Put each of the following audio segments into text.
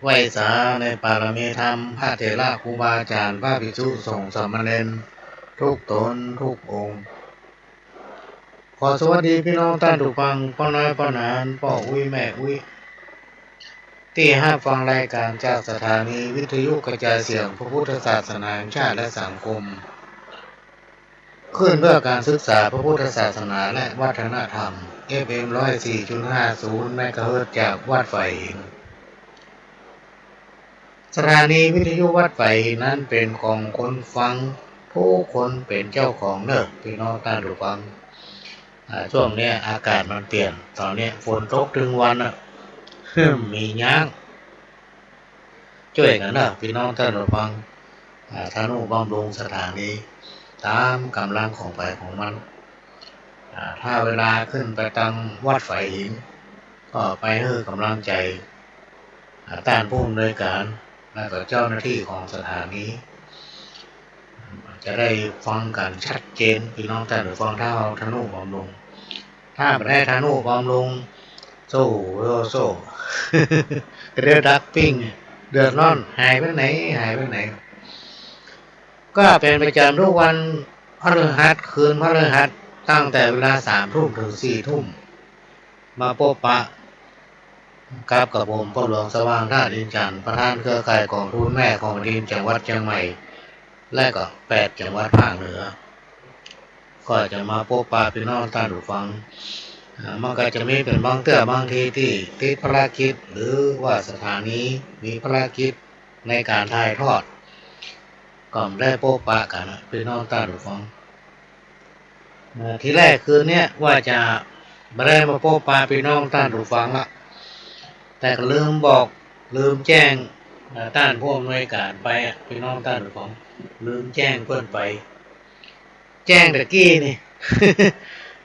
ไหว้สาในปารมีธรรมพระเถระครูบาอาจารย์พระภิกษุสงฆ์สามเณรทุกตนทุกองค์ขอสวัสดีพี่น้องท่านทุกฟังพ่อน้อยพ่อหนานพ่ออุ้ยแม่อุ้ยที่ห้าฟังรายการจากสถานีวิทยุกระจายเสียงพระพุทธศาสนาแห่งชาติและสังคมขึ้นเพื่อการศึกษาพระพุทธศาสนาและวัฒนธรรม FM 104.50 เมกะเฮิรตซ์จากวัดไฟหินสถานีวิทยุวัดไฟหินนั้นเป็นของคนฟังผู้คนเป็นเจ้าของเนอะพี่น้องท่านผู้ฟังช่วงนี้อากาศมันเปลี่ยนตอนนี้ฝนตกถึงวันอ่ะมีย้างช่วยกันนะพี่น้องท่านผู้ฟังทนุบำรุงสถานีตามกำลังของไปของมันถ้าเวลาขึ้นไปตังวัดไฟหินก็ไปให้กำลังใจต้านผู้อำนวยการและก็เจ้าหน้าที่ของสถานีจะได้ฟังกันชัดเจนพี่น้องท่านผู้ฟังถ้าเอาทนุบำรุงถ้าไม่ได้ทนุบำรุงโซ่เรือดักปิ้งเดือดร้อนหายไปไหนก็เป็นประจำทุกวันพฤหัสคืนพฤหัสตั้งแต่เวลา3 ทุ่มถึง4 ทุ่มมาพบปะกับผมพ่อหลวงสว่างท่าดินจันทร์ประธานเครือข่ายกองทุนแม่ของดินจังหวัดเชียงใหม่และก็8 จังหวัดภาคเหนือก็จะมาพบปะพี่น้องท่านผู้ฟังมันก็จะมีเป็นบางเตื้อบางทีที่ติดภารกิจหรือว่าสถานีมีภารกิจในการถ่ายทอดก็ได้พบปะกันพี่น้องท่านผู้ฟังทีแรกคืนนี้ว่าจะไม่ได้มาพบปะพี่น้องท่านผู้ฟังละแต่ก็ลืมแจ้งท่านผู้อำนวยการไปพี่น้องท่านผู้ฟังลืมแจ้งเพื่อนไปแจ้งตะกี้นี่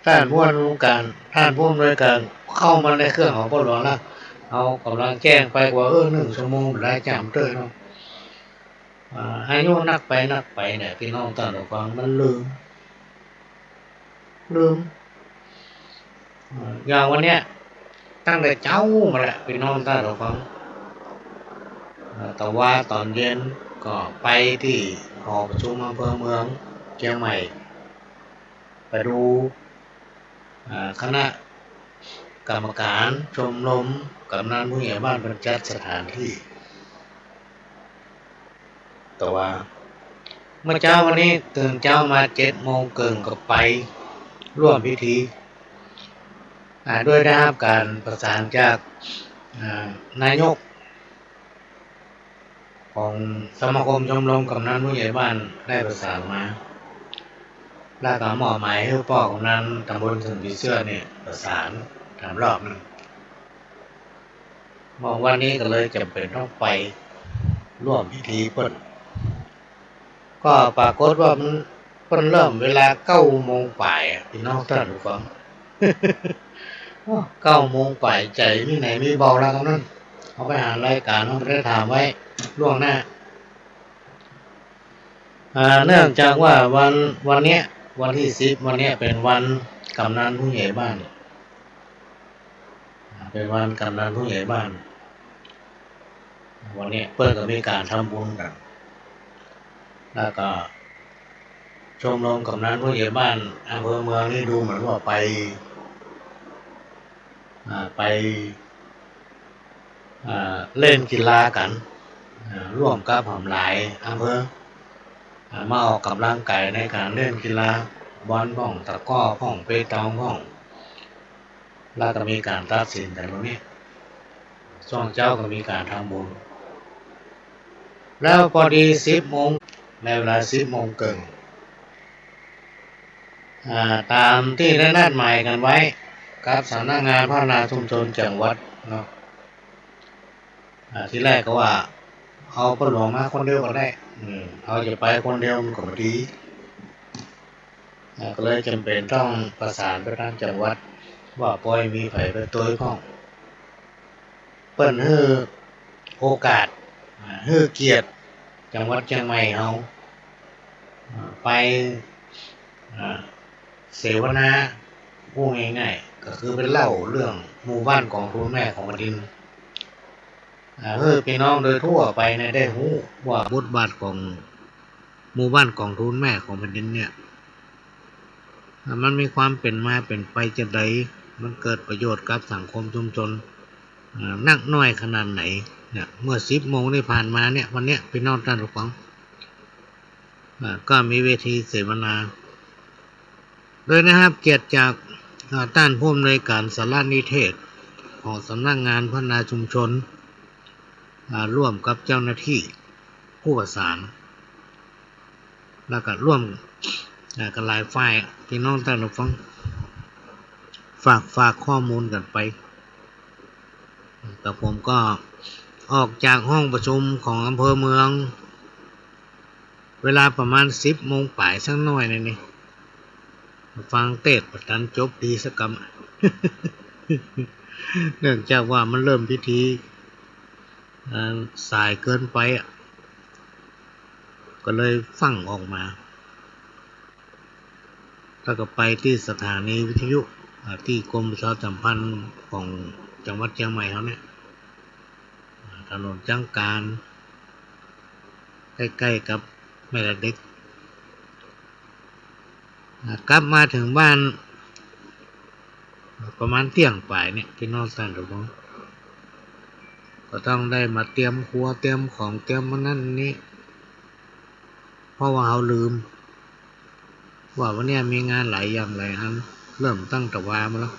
ท่านผู้อำนวยการเข้ามาในเครื่องของพ่อหลวงแล้วเอากำลังแจ้งไปว่า1 ชั่วโมงหลายจำเต้ยเนาะอายุนักไปเนี่ยพี่น้องท่านผู้ฟังมันลืมอย่างวันเนี้ยตั้งแต่เช้ามาแหละพี่น้องท่านผู้ฟังแต่ว่าตอนเย็นก็ไปที่หอประชุมอำเภอเมืองเชียงใหม่ไปดูคณะกรรมการชมรมกำนันผู้ใหญ่บ้านบรรจัดสถานที่แต่ว่าเมื่อเช้าวันนี้ตื่นเช้ามา7 โมงเกินก็ไปร่วมพิธีด้วยได้รับการประสานจากนายกของสมาคมชมรมกำนันผู้ใหญ่บ้านได้ประสานมาแล้วก็มอบหมายให้พ่อกำนันตำบลถึงผีเสื้อเนี่ยประสาน3 รอบนึงมองวันนี้ก็เลยจำเป็นต้องไปร่วมพิธีเปิดก็ปรากฏว่ามันเพิ่นเริ่มเวลา9 โมงป่ายพี่น้องท่านผู้ฟัง9 โมงป่ายใจมีไหนมีเบาแล้วนั้นเอาไปหารายการต้องได้ถามไว้ล่วงหน้าเนื่องจากว่าวันนี้วันที่10วันนี้เป็นวันกำนันผู้ใหญ่บ้านเป็นวันกำนันผู้ใหญ่บ้านวันนี้เพื่อนก็มีการทำบุญกันแล้วก็ชมรมกำนันผู้ใหญ่บ้านอำเภอเมืองนี่ดูเหมือนว่าไปเล่นกีฬากันร่วมกับผมหลายอำเภอมาออกกำลังกายในการเล่นกีฬาบอลบ้องตะก้อบ้องเปตองบ้องแล้วก็มีการตัดสินแต่ตรงนี้ช่วงเจ้าก็มีการทำบุญแล้วพอดี10 โมงในเวลา10 โมงเกินตามที่ได้นัดหมายกันไว้กับสำนักงานพัฒนาชุมชนจังหวัดเนาะที่แรกก็ว่าเอาพ่อหลวงมาคนเดียวก็ได้เอาจะไปคนเดียวมันก็ไม่ดีก็เลยจำเป็นต้องประสานไปทางจังหวัดว่าปล่อยมีไผไปตัวข้องเปิ้นให้โอกาสให้เกียรติจังหวัดเชียงใหม่เอาไปเสวนาพูดง่ายๆก็คือเป็นเล่าเรื่องหมู่บ้านของทุนแม่ของดิน พี่น้องโดยทั่วไปเนี่ยได้รู้ว่าบทบาทของหมู่บ้านกองทุนแม่ของแผ่นดินเนี่ยมันมีความเป็นมาเป็นไปจะใดมันเกิดประโยชน์กับสังคมชุมชนนักน้อยขนาดไหนเนี่ยเมื่อ10 โมงที่ผ่านมาเนี่ยวันเนี้ยพี่น้องท่านผู้ฟังก็มีเวทีเสวนาโดยนะครับเกียรติจากท่านผู้อำนวยการสารนิเทศของสำนักงานพัฒนาชุมชนร่วมกับเจ้าหน้าที่ผู้ประสานแล้วก็ร่วมกับหลายฝ่ายพี่น้องท่านผู้ฟังฝากข้อมูลกันไปแต่ผมก็ออกจากห้องประชุมของอำเภอเมืองเวลาประมาณ10 โมงป่ายสักหน่อยนี่ฟังเทศน์ประทันจบดีสักกรรม เนื่องจากว่ามันเริ่มพิธีสายเกินไปก็เลยฟังออกมาแล้วก็ไปที่สถานีวิทยุที่กรมประชาสัมพันธ์ของจังหวัดเชียงใหม่เขาเนี่ยถนนจังการใกล้ๆกับแม่ละเด็กกลับมาถึงบ้านประมาณเที่ยงป่ายเนี่ยพี่น้องท่านผู้ชมก็ต้องได้มาเตรียมครัวเตรียมของเตรียมมันนั่นนี่เพราะว่าเขาลืมว่าวันนี้มีงานหลายอย่างหลายอันเริ่มตั้งแต่วามาแล้ว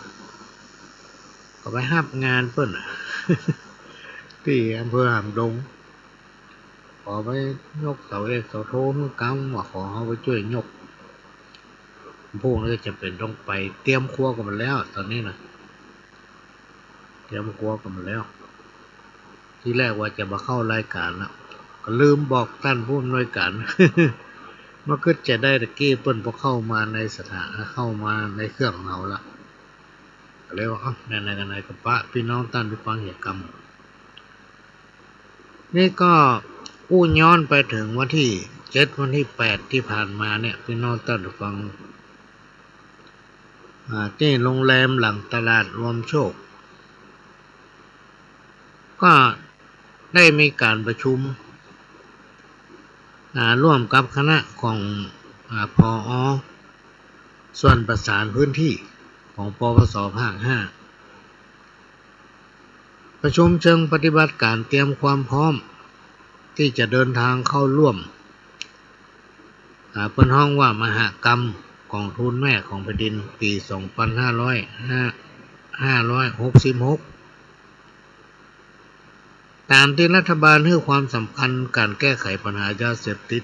ก็ไปรับงานเพิ่น ที่อำเภอหางดงขอไปยกเสาเอกเสาโทนู่นกำว่าขอเขาไปช่วยยกพวกนี้จะเป็นต้องไปเตรียมครัวกันมาแล้วตอนนี้นะเตรียมครัวกันมาแล้วที่แรกว่าจะมาเข้ารายการแล้วก็ลืมบอกท่านผู้อำนวยการ มันก็จะได้ตะกี้เปิ้นพอเข้ามาในสถานเข้ามาในเครื่องเราละก็เลยว่าในกับปะพี่น้องท่านผู้ฟังเหตุกรรมนี่ก็อู้ย้อนไปถึงวันที่7วันที่8ที่ผ่านมาเนี่ยพี่น้องท่านผู้ฟังที่โรงแรมหลังตลาดรวมโชคก็ได้มีการประชุมร่วมกับคณะของผอ.ส่วนประสานพื้นที่ของปปส.ภาค 5ประชุมเชิงปฏิบัติการเตรียมความพร้อมที่จะเดินทางเข้าร่วมเปิ้นฮ้องว่ามหกรรมกองทุนแม่ของแผ่นดินปี2566ตามที่รัฐบาลให้ความสำคัญการแก้ไขปัญหายาเสพติด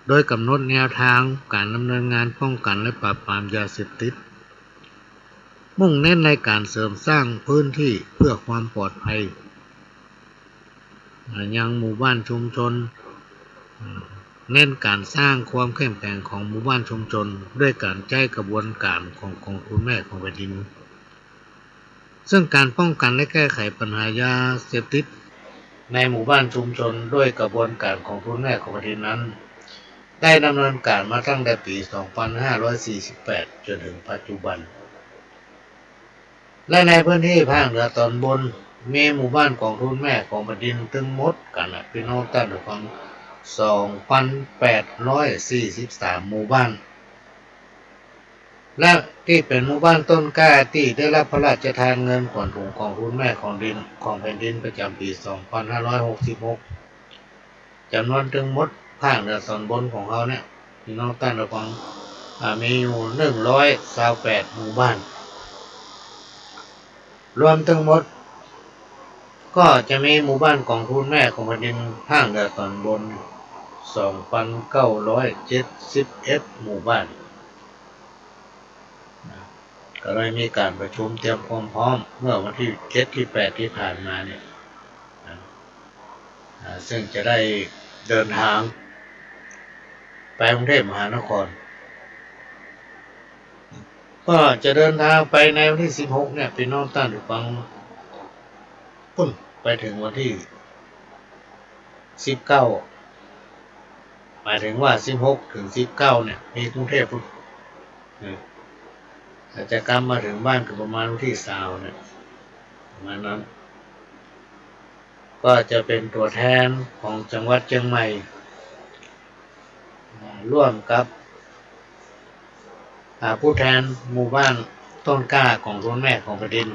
โดยกำหนดแนวทางการดำเนินงานป้องกันและปราบปรามยาเสพติดมุ่งเน้นในการเสริมสร้างพื้นที่เพื่อความปลอดภัยยังหมู่บ้านชุมชนเน้นการสร้างความเข้มแข็งของหมู่บ้านชุมชนด้วยการใช้กระบวนการของกองทุนแม่ของแผ่นดินซึ่งการป้องกันและแก้ไขปัญหายาเสพติดในหมู่บ้านชุมชนด้วยกระบวนการของทุนแม่ของแผ่นดินนั้นได้ดำเนินการมาตั้งแต่ปี 2548 จนถึงปัจจุบันและในพื้นที่ภาคเหนือตอนบนมีหมู่บ้านของทุนแม่ของแผ่นดินถึงหมดกันพี่น้องท่านผู้ฟัง 2,843 หมู่บ้านและที่เป็นหมู่บ้านต้นกล้าที่ได้รับพระราชทานเงินขวัญถุงของทุนแม่ของดินของแผ่นดินประจำปี 2566 จำนวนถึงหมดภาคเหนือตอนบนของเขาเนี่ยพี่น้องท่านผู้ฟังมีอยู่128หมู่บ้านรวมทั้งหมดก็จะมีหมู่บ้านของทุนแม่ของแผ่นดินภาคเหนือตอนบน 2,971 หมู่บ้านก็เลยมีการประชุมเตรียมความพร้อมเมื่อวันที่7ที่8ที่ผ่านมาเนี่ยซึ่งจะได้เดินทางไปกรุงเทพมหานครก็จะเดินทางไปในวันที่16เนี่ยพี่น้องท่านผู้ฟังพุ่นไปถึงวันที่19หมายถึงว่า16ถึง19เนี่ยมีกรุงเทพพุ่นอาจจะกลับมาถึงบ้านก็ประมาณวันที่20เนี่ยประมาณนั้น ก็จะเป็นตัวแทนของจังหวัดเชียงใหม่ร่วมกับผู้แทนหมู่บ้านต้นกล้าของทุนแม่ของแผ่นดิน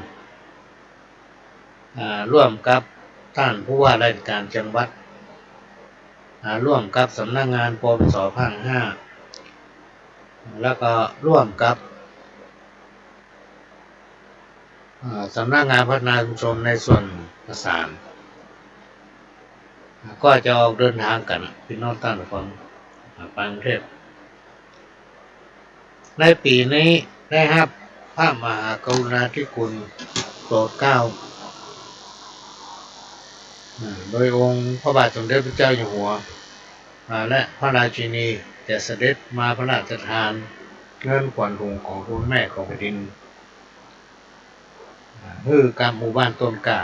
ร่วมกับท่านผู้ว่าราชการจังหวัดร่วมกับสำนักงานปปส.ภาค 5แล้วก็ร่วมกับสำนักงานพัฒนาชุมชนในส่วนประสานก็จะออกเดินทางกันพี่น้องท่านผู้ฟังไปกรุงเทพในปีนี้ได้รับพระมหากรุณาธิคุณโปรดเกล้าโดยองค์พระบาทสมเด็จพระเจ้าอยู่หัวและพระราชินีจะเสด็จมาพระราชทานเงินขวัญถุงของทุนแม่ของแผ่นดินคือการหมู่บ้านต้นกล้า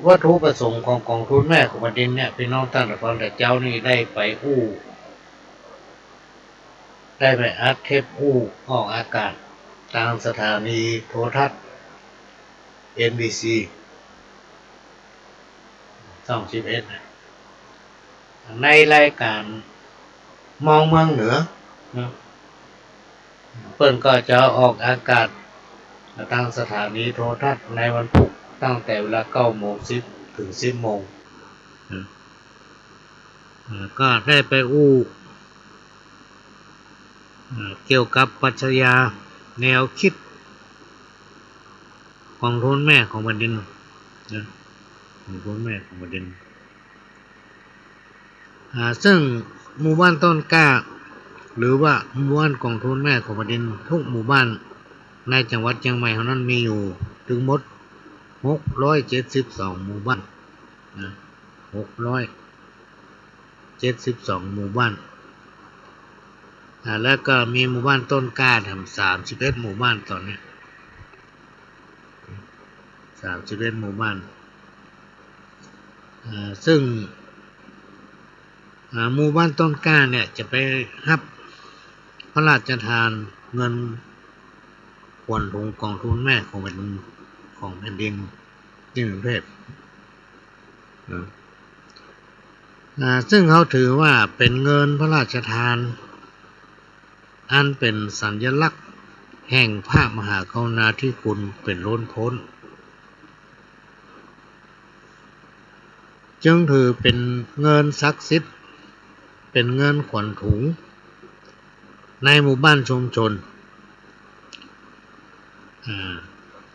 วัตถุประสงค์ของกองทุนแม่ของแผ่นดินเนี่ยพี่น้องท่านผู้ฟังแต่เจ้านี่ได้ไปอัดเทปออกอากาศตามสถานีโทรทัศน์ NBC ช่อง11ในรายการมองเมืองเหนือเปิ้นก็จะออกอากาศทางสถานีโทรทัศน์ในวันพุธตั้งแต่เวลา 9:10 ถึง 10 โมงก็ได้ไปเกี่ยวกับปรัชญาแนวคิดของทุนแม่ของแผ่นดินของทุนแม่ของแผ่นดินซึ่งหมู่บ้านต้นกล้าหรือว่าหมู่บ้านของทุนแม่ของแผ่นดินทุกหมู่บ้านในจังหวัดเชียงใหม่เท่านั้นมีอยู่ถึงหมด672หมู่บ้าน672หมู่บ้านแล้วก็มีหมู่บ้านต้นกล้าทำ31หมู่บ้านตอนนี้31หมู่บ้านซึ่งหมู่บ้านต้นกล้าเนี่ยจะไปรับพระราชทานเงินขวัญถุงกองทุนแม่ของแผ่นดินที่กรุงเทพซึ่งเขาถือว่าเป็นเงินพระราชทานอันเป็นสัญลักษณ์แห่งพระมหากรุณาธิคุณเป็นล้นพ้นจึงถือเป็นเงินศักดิ์สิทธิ์เป็นเงินขวัญถุงในหมู่บ้านชุมชน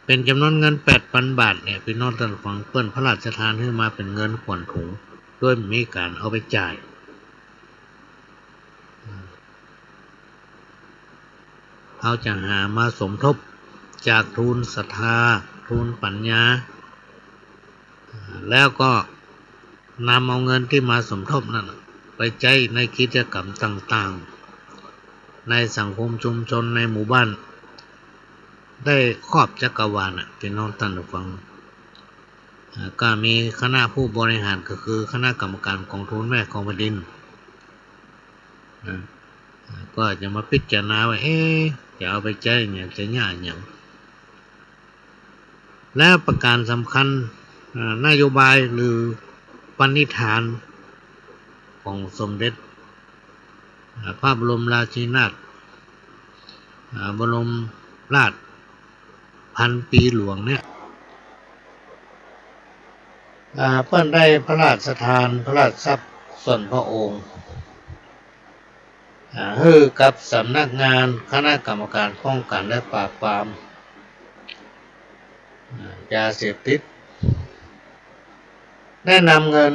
เป็นจำนวนเงิน 8,000 บาทเนี่ยพี่น้องท่านฟังเปิ้นพระราชทานขึ้นมาเป็นเงินขวัญถุงโดยมีการเอาไปจ่ายเขาจะหามาสมทบจากทุนศรัทธาทุนปัญญาแล้วก็นำเอาเงินที่มาสมทบนั้นไปใช้ในกิจกรรมต่างๆในสังคมชุมชนในหมู่บ้านได้ครอบจักรวาลพี่น้องท่านผู้ฟังก็มีคณะผู้บริหารก็คือคณะกรรมการกองทุนแม่ของแผ่นดินก็จะมาพิจารณาว่าจะเอาไปใช้เนี่ยจะง่ายอย่างและประการสำคัญนโยบายหรือปณิธานของสมเด็จพระบรมราชินีนาถบรมราชพันปีหลวงเนี่ยเพิ่นได้พระราชทานพระราชทรัพย์ส่วนพระองค์ให้กับสำนักงานคณะกรรมการป้องกันและปราบปรามยาเสพติดได้นำเงิน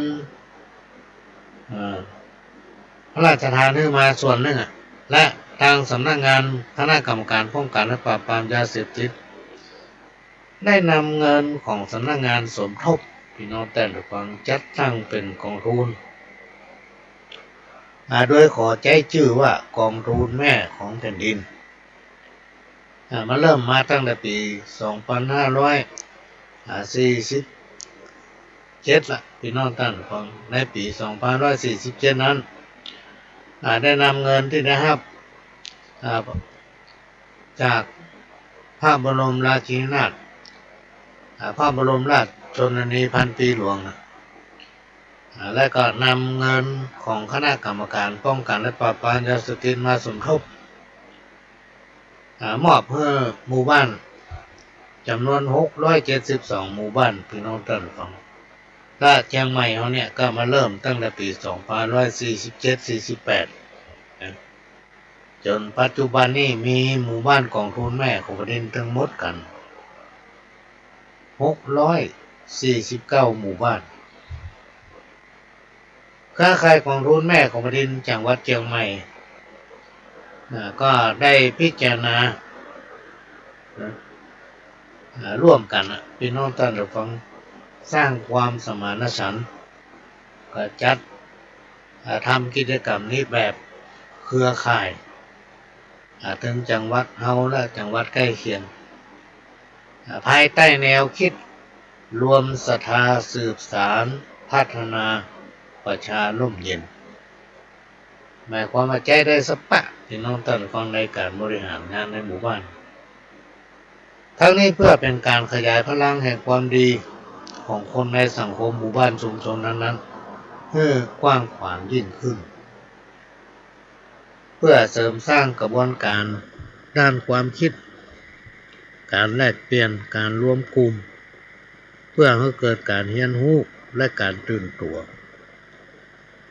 พระราชทานขึ้นมาส่วนหนึ่งและทางสำนักงานคณะกรรมการป้องกันและปราบปรามยาเสพติดได้นำเงินของสำนักงานสมทบพี่น้องแต่ละฝั่งจัดตั้งเป็นกองทุนโดยขอใจชื่อว่ากองทุนแม่ของแผ่นดินมาเริ่มมาตั้งแต่ปี 2547 ละพี่น้องท่านฟังในปี 2547 นั้นได้นำเงินที่ได้รับจากพระบรมราชินีนาถ พระบรมราชชนนีพันปีหลวงและก็นำเงินของคณะกรรมการป้องกันและปราบปรามยาเสพติดมาสมทบมอบเพื่อหมู่บ้านจำนวน672หมู่บ้านพี่น้องท่านฟังและเชียงใหม่เขาเนี่ยก็มาเริ่มตั้งแต่ปี2547-48จนปัจจุบันนี้มีหมู่บ้านกองทุนแม่ของประเด็นทั้งหมดกัน649หมู่บ้านค้าขายกองทุนแม่ของประเด็นจังหวัดเชียงใหม่ก็ได้พิจารณาร่วมกันพี่น้องท่านผู้ฟังสร้างความสมานฉันท์ก็จัดทำกิจกรรมนี้แบบเครือข่ายถึงจังหวัดเฮาและจังหวัดใกล้เคียงภายใต้แนวคิดรวมศรัทธาสืบสารพัฒนาประชาร่มเย็นหมายความว่าใจได้สปะพี่น้องท่านฟังในการบริหารงานในหมู่บ้านทั้งนี้เพื่อเป็นการขยายพลังแห่งความดีของคนในสังคมหมู่บ้านชุมชนนั้นๆให้กว้างขวางยิ่งขึ้นเพื่อเสริมสร้างกระบวนการด้านความคิดการแลกเปลี่ยนการรวมกลุ่มเพื่อให้เกิดการเรียนรู้และการตื่นตัว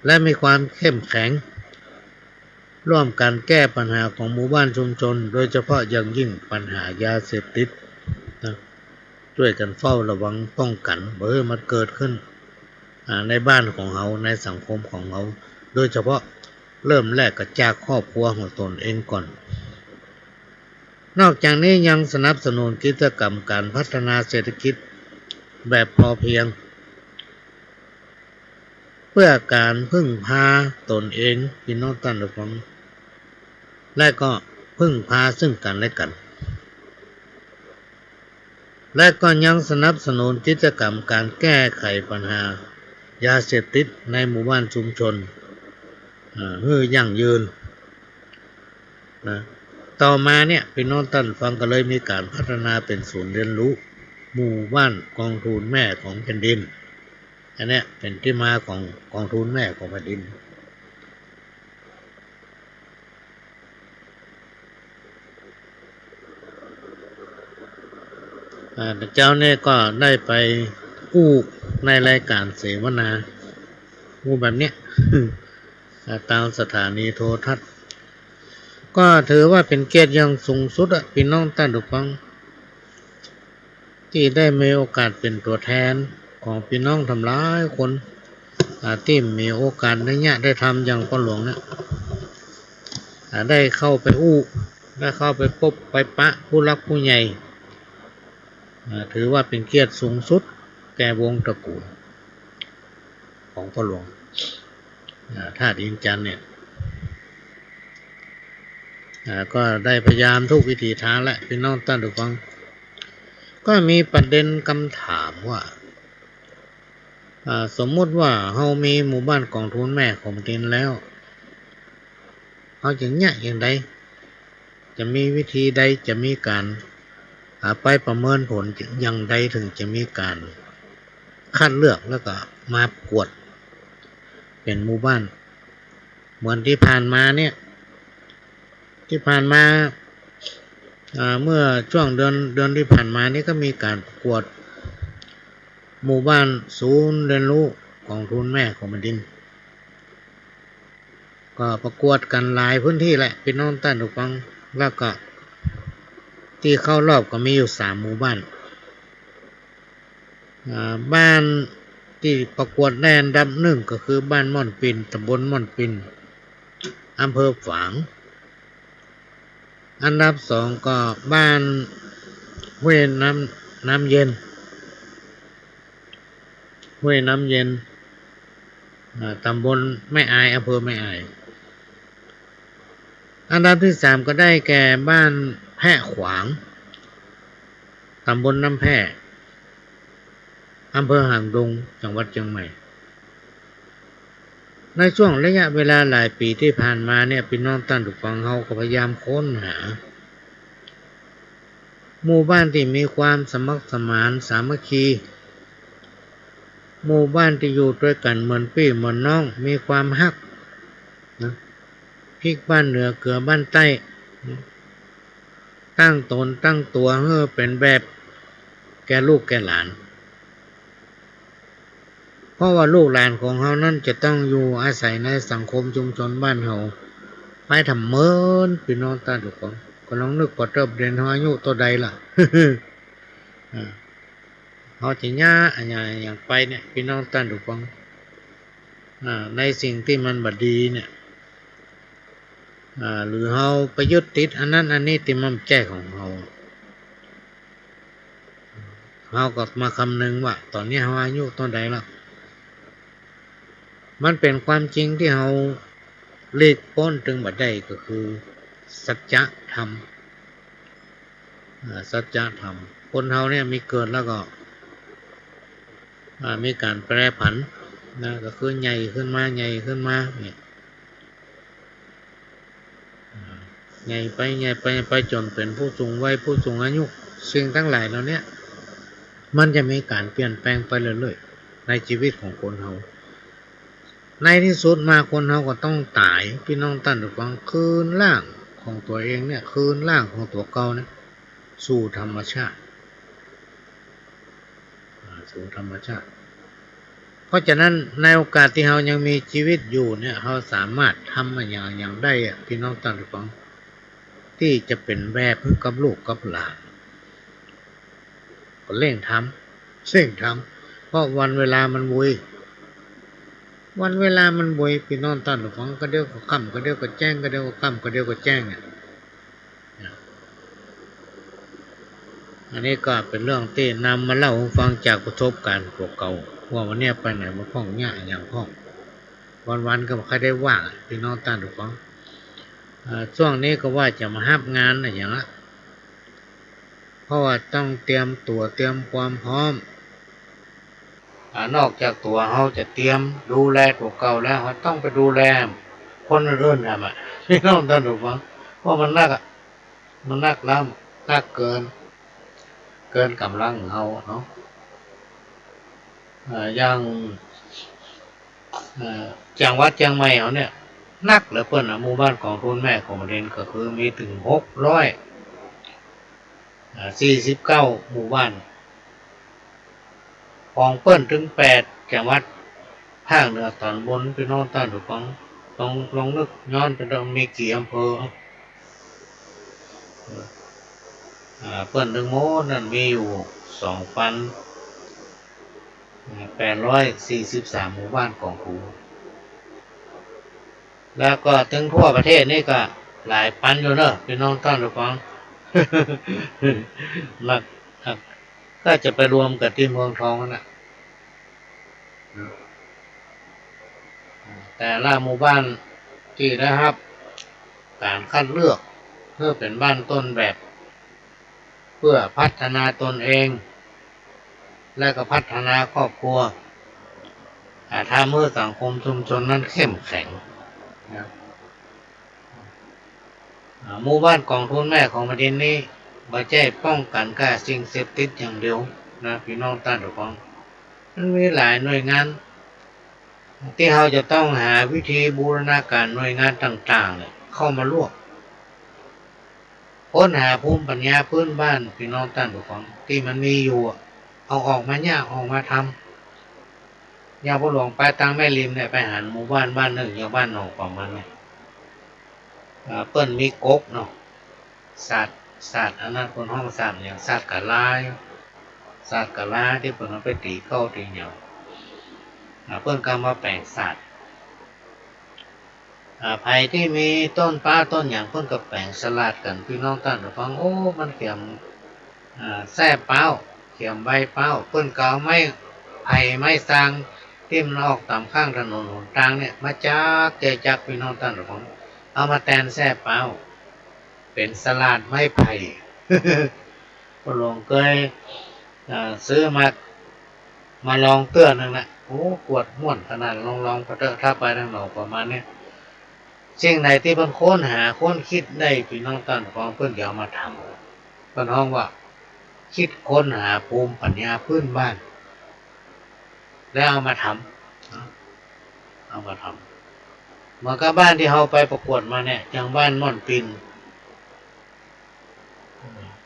และมีความเข้มแข็งร่วมกันแก้ปัญหาของหมู่บ้านชุมชนโดยเฉพาะอย่างยิ่งปัญหายาเสพติดช่วยกันเฝ้าระวังป้องกันเพื่อมันเกิดขึ้นในบ้านของเราในสังคมของเราโดยเฉพาะเริ่มแรกก็จากครอบครัวของตนเองก่อนนอกจากนี้ยังสนับสนุนกิจกรรมการพัฒนาเศรษฐกิจแบบพอเพียงเพื่อการพึ่งพาตนเองพี่น้องท่านผู้ฟังและก็พึ่งพาซึ่งกันและกันและก็ยังสนับสนุนกิจกรรมการแก้ไขปัญหายาเสพติดในหมู่บ้านชุมชนเพื่อยั่งยืนต่อมาเนี่ยพี่น้องท่านฟังก็เลยมีการพัฒนาเป็นศูนย์เรียนรู้หมู่บ้านกองทุนแม่ของแผ่นดินอันนี้เป็นที่มาของกองทุนแม่ของแผ่นดินเจ้าเนี่ยก็ได้ไปอู้ในรายการเสวนาอู้แบบเนี้ยตามสถานีโทรทัศน์ก็ถือว่าเป็นเกียรติอย่างสูงสุดพี่น้องท่านผู้ฟังที่ได้มีโอกาสเป็นตัวแทนของพี่น้องทำร้ายคนที่มีโอกาสได้ทำอย่างพ่อหลวงเนี่ยได้เข้าไปอู้ได้เข้าไปพบไปปะผู้รักผู้ใหญ่ถือว่าเป็นเกียรติสูงสุดแก่วงตระกูลของพ่อหลวงธาตุอินจันทร์เนี่ยก็ได้พยายามทุกวิถีทางและพี่น้องท่านผู้ฟังก็มีประเด็นคำถามว่าสมมุติว่าเรามีหมู่บ้านกองทุนแม่ของดินแล้วเราจะเนี่ยอย่างไรจะมีวิธีใดจะมีการไปประเมินผลอย่างใดถึงจะมีการคัดเลือกแล้วก็มาประกวดเป็นหมู่บ้านเหมือนที่ผ่านมาเนี่ยที่ผ่านมาเมื่อช่วงเดือนที่ผ่านมานี่ก็มีการประกวดหมู่บ้านศูนย์เรียนรู้กองทุนแม่ของแผ่นดินก็ประกวดกันหลายพื้นที่แหละพี่น้องท่านผู้ฟังแล้วก็ที่เข้ารอบก็มีอยู่3หมู่บ้านบ้านที่ประกวดได้อันดับ1ก็คือบ้านม่อนปินตำบลม่อนปินอำเภอฝางอันดับ2ก็บ้านห้วยน้ำเย็นตำบลแม่อายอำเภอแม่อายอันดับที่3ก็ได้แก่บ้านแพะขวางตำบลน้ำแพะอำเภอหางดงจังหวัดเชียงใหม่ในช่วงระยะเวลาหลายปีที่ผ่านมาเนี่ยพี่น้องท่านผู้ฟังเขาก็พยายามค้นหา หมู่บ้านที่มีความสมัครสมานสามัคคีหมู่บ้านที่อยู่ด้วยกันเหมือนพี่เหมือนน้องมีความฮักนะพริกบ้านเหนือเกลือบ้านใต้ตั้งตนตั้งตัวเพื่อเป็นแบบแก่ลูกแก่หลานเพราะว่าลูกหลานของเขานั่นจะต้องอยู่อาศัยในสังคมชุมชนบ้านเขาไปทำเมินพี่น้องตาดุกองก็ลองนึกว่าเติบเรียนเขาอายุตัวใดล่ะ เขาจะย่าอย่างไปเนี่ยพี่น้องตาดุกองในสิ่งที่มันบดีเนี่ยหรือเขาไปยึดติดอันนั้นอันนี้ที่มันแจ้ของเขาก็มาคำนึงว่าตอนนี้เขาอายุตัวใดแล้วมันเป็นความจริงที่เขาเลีกพ้นถึงบัดได้ก็คือสัจธรรมสัจธรรมคนเขาเนี่ยมีเกิดแล้วก็มีการแปรผันนะก็คือใหญ่ขึ้นมาเนี่ยใหญ่ไปจนเป็นผู้สูงวัยผู้สูงอายุสิ่งทั้งหลายเหล่านี้มันจะมีการเปลี่ยนแปลงไปเรื่อยๆในชีวิตของคนเขาในที่สุดมาคนเขาก็ต้องตายพี่น้องท่านผู้ฟังคืนร่างของตัวเองเนี่ยคืนร่างของตัวเก่าเนี่ยสู่ธรรมชาติเพราะฉะนั้นในโอกาสที่เรายังมีชีวิตอยู่เนี่ยเราสามารถทำอย่างได้พี่น้องท่านผู้ฟังที่จะเป็นแบบกับลูกกับหลานก็เร่งทำเพราะวันเวลามันบุยพี่น้องท่านผู้ฟังก็เดี๋ยวก็ค่ำก็เดี๋ยวก็แจ้งก็เดี๋ยวก็ค่ำก็เดี๋ยวก็แจ้งอันนี้ก็เป็นเรื่องที่นำมาเล่าให้ฟังจากประสบการณ์เก่าๆว่าวันนี้ไปไหนมาพ้องเนี่ยอย่างพ้องวันก็ไม่ค่อยได้ว่างพี่น้องท่านผู้ฟังช่วงนี้ก็ว่าจะมาฮับงานอย่างละเพราะว่าต้องเตรียมตัวเตรียมความพร้อมนอกจากตัวเขาจะเตรียมดูแลตัวเก่าแล้วเขาต้องไปดูแลคนอื่นพี่น้องท่านผู้ฟังเพราะมันนักล้ำนักเกินกำลังเขาเนาะอย่างจังหวัดเชียงใหม่เขาเนี่ยนักเหลือเพิ่นหมู่บ้านของทุนแม่ของประเด็นก็คือมีถึง649หมู่บ้านของเปิ้นถึง8จังหวัดภาคเหนือตอนบนพี่น้องท่านผู้ฟังต้องลองนึกย้อนไปต้องมีกี่อำเภอเปิ้นถึงโมนั่นมีอยู่2,843หมู่บ้านของครูแล้วก็ถึงทั่วประเทศนี่ก็หลายพันอยู่เนอะพี่น้องท่านผู้ฟัง หลักก็จะไปรวมกับที่เมืองทองนะแต่ละหมู่บ้านที่นะครับการคัดเลือกเพื่อเป็นบ้านต้นแบบเพื่อพัฒนาตนเองและก็พัฒนาครอบครัวถ้าเมื่อสังคมชุมชนนั้นเข้มแข็งหมู่บ้านกองทุนแม่ของประเด็นนี้ไม่ใช่ป้องกันแค่สิ่งเสพติดอย่างเดียวนะพี่น้องท่านผู้ฟังมันมีหลายหน่วยงานที่เราจะต้องหาวิธีบูรณาการหน่วยงานต่างๆเนี่ยเข้ามาร่วมค้นหาภูมิปัญญาพื้นบ้านพี่น้องท่านผู้ฟังที่มันมีอยู่เอาออกมาเนี่ยออกมาทำอย่าผู้หลวงไปทางแม่ริมเนี่ยไปหาหมู่บ้านหนึ่งอย่างบ้านหนองประมาณเนี่ยเปิ้นมีกกเนาะสัตว์อันนั้นคนห้องสัตว์อย่างสัตว์กะลาที่เปิ้นเอาไปตีเข้าตีเหนียวเปิ้นก็มาแปลงสัตว์ไผ่ที่มีต้นป้าต้นอย่างเปิ้นก็แปลงสลัดกันพี่น้องท่านผู้ฟังโอ้มันเขียมแซ่เป้าเขียมใบเป้าเปิ้นก็เอาไม้ไผ่ไม้สร้างที่มันออกตามข้างถนนหนทางเนี่ยมาจักพี่น้องท่านผู้ฟังเอามาแตนแซ่เป้าเป็นสลัดไม้ไผ่ ก็ลงเคยซื้อมาลองเตื้อนึงนะโอ้ปวดม่วนขนาดลองไปเถอะถ้าไปทางหนองประมาณนี้สิ่งไหนที่เพิ่นค้นคิดได้พี่น้องท่านฟังเพิ่นเอามาทำเพิ่นห้องว่า คิดค้นหาภูมิปัญญาพื้นบ้านแล้วเอามาทำเหมือนกับบ้านที่เราไปประกวดมาเนี่ยอย่างบ้านม่อนปิน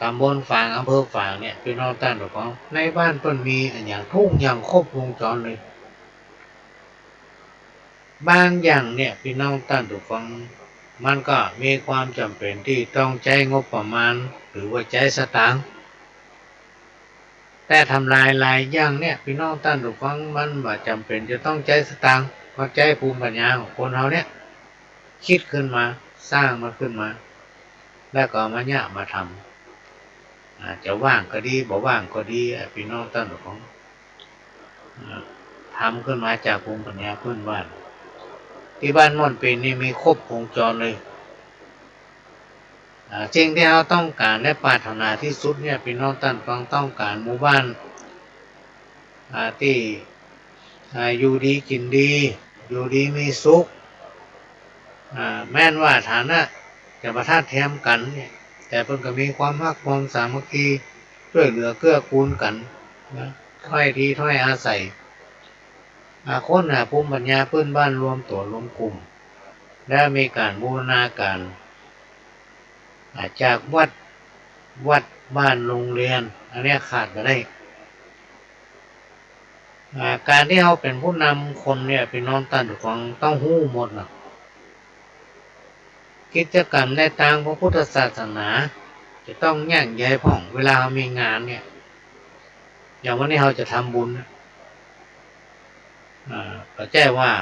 ตำบลฝางอำเภอฝางเนี่ยพี่น้องท่านผู้ฟังในบ้านเพิ่นมีอย่างทุ่งอย่างครบวงจรเลยบางอย่างเนี่ยพี่น้องท่านผู้ฟังมันก็มีความจำเป็นที่ต้องใช้งบประมาณหรือว่าใช้สตางค์แต่ทำลายหลายอย่างเนี่ยพี่น้องท่านผู้ฟังมันว่าจำเป็นจะต้องใช้สตางค์เพราะใช้ภูมิปัญญาของคนเราเนี่ยคิดขึ้นมาสร้างมาขึ้นมาแล้วก็มาเนี่ยมาทำจะว่างก็ดีบ่ว่างก็ดีพี่น้องท่านผู้ฟังทำขึ้นมาจากภูมิปัญญาพื้นบ้านที่บ้านม่อนปินนี่มีครบวงจรเลยสิ่งที่เราต้องการและปรารถนาที่สุดเนี่ยพี่น้องท่านฟังต้องการหมู่บ้านที่อยู่ดีกินดีอยู่ดีมีสุขแม้นว่าฐานะจะประทัดแถมกันเนี่ยแต่เพิ่นก็มีความรักความสามัคคีช่วยเหลือเกื้อกูลกันนะถ้อยทีถ้อยอาศัยคนหาภูมิปัญญาพื้นบ้านรวมตัวรวมกลุ่มและมีการบูรณาการจากวัดบ้านโรงเรียนอันนี้ขาดไม่ได้การที่เราเป็นผู้นำคนเนี่ยพี่น้องท่านผู้ฟังต้องหู้หมดนะกิจกรรมในทางพระพุทธศาสนาจะต้องแยกแยะผ่องเวลาเรามีงานเนี่ยอย่างวันนี้เราจะทำบุญก็แจ้ว่า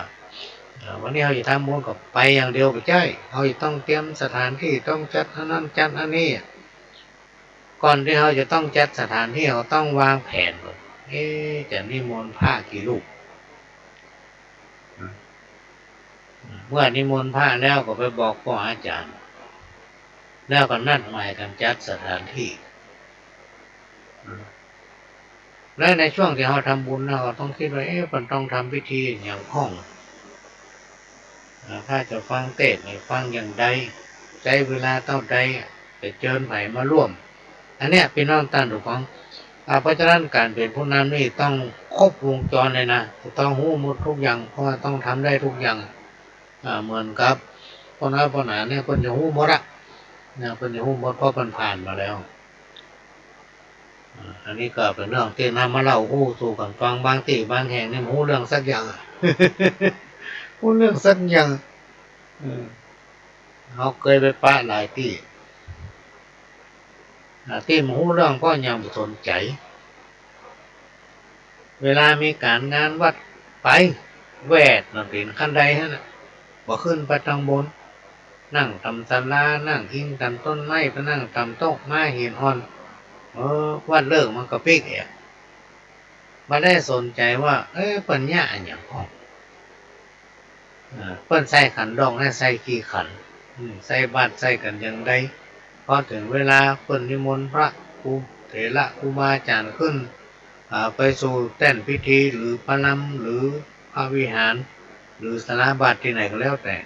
วันนี้เราจะทำบุญกับไปอย่างเดียวก็ใช่เราจะต้องเตรียมสถานที่ต้องจัดอันนั้นจัดอันนี้ก่อนที่เราจะต้องจัดสถานที่เราต้องวางแผนก่อนจะนิมนต์พระกี่รูปเมื่อนิมนต์พระแล้วก็ไปบอกพ่ออาจารย์แล้วก็นัดหมายกันจัดสถานที่และในช่วงที่เราทำบุญเราต้องคิดว่ามันต้องทำพิธีอย่างห้องถ้าจะฟังเทศน์ฟังอย่างใดใช้เวลาเท่าใดไปเชิญไผ่มาร่วมอันเนี้ยพี่น้องท่านผู้ฟังเพราะฉะนั้นการเป็นผู้นำนี่ต้องครบวงจรเลยนะต้องรู้หมดทุกอย่างเพราะว่าต้องทำได้ทุกอย่างเหมือนกับพ่อน้าพ่อหนาเนี่ยคนจะรู้หมดอะเนี่ยคนจะรู้หมดเพราะมันผ่านมาแล้วอันนี้ก็เป็นเรื่องที่นำมาเล่าหู้สู่กันฟังบางที่บางแห่งเนี่ยหู้เรื่องสักอย่างหู้เรื่องสักอย่างเขาเคยไปปะหลายที่หู้เรื่องก็ยังสนใจเวลามีการงานวัดไปแวดนั่นเป็นขั้นใดฮะน่ะบ่ขึ้นไปทางบนนั่งทำศาลานั่งอิงตามต้นไม้ไปนั่งตามโต๊ะไม้หินอ่อนวัดเลิกมันก็ปิกมาได้สนใจว่าปัญญาอย่างของเปิ้นใส่ขันดองและใส่กี่ขันใส่บาตรใส่กันอย่างใดพอถึงเวลาเปิ้นนิมนต์พระครูเถระครูบาอาจารย์ขึ้นไปสู่แท่นพิธีหรือพระลำหรือพระวิหารหรือสนาบาตรที่ไหนก็แล้วแต่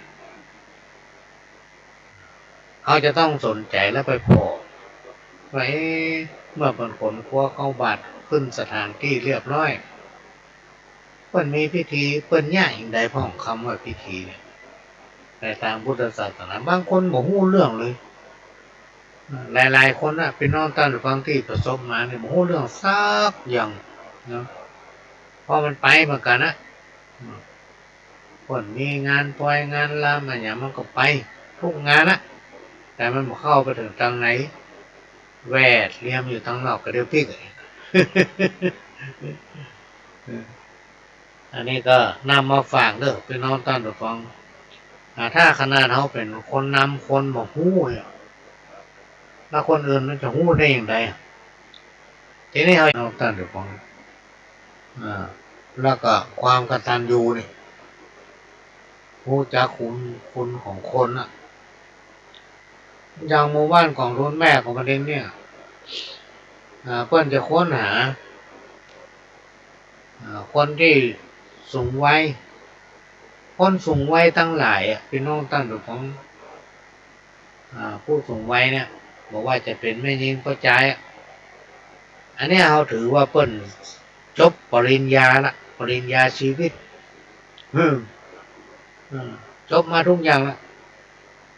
เขาจะต้องสนใจและไปพอว่าเมื่อเป็นคนครัวเข้าบาตรขึ้นสถานที่เรียบร้อยเปิ้นมีพิธีเปิ้นย่าอย่างใดพ้องคำว่าพิธีเนี่ยในทางพุทธศาสนาบางคนบ่ฮู้เรื่องเลยหลายๆคนน่ะพี่น้องท่านผู้ฟังที่ประสบมาเนี่ยบ่ฮู้เรื่องสักอย่างนะพอมันไปเหมือนกันนะคนมีงานปล่อยงานลามอะไรอย่างมันก็ไปทุกงานนะแต่มันบ่เข้าไปถึงทางไหนแวดเลี่ยมอยู่ทางนอกก็เดี๋ยวพี่อันนี้ก็นำมาฝากเด้อพี่น้องท่านผู้ฟังถ้าขนาดเขาเป็นคนนำคนบอกฮู้แล้วคนอื่นมันจะฮู้ได้อย่างไรทีนี้เขาท่านผู้ฟังแล้วก็ความกตัญญูนี่รู้จักคุณของคนอ่ะอย่างหมู่บ้านของรุ่นแม่ของประเด็นเนี่ยเพื่อนจะค้นหาคนที่สูงวัยคนสูงวัยทั้งหลายพี่น้องท่านผู้ฟังผู้สูงวัยเนี่ยบอกว่าจะเป็นแม่ยิงพ่อใจ อันนี้เราถือว่าเปิ้นจบปริญญาละปริญญาชีวิตจบมาทุกอย่างละ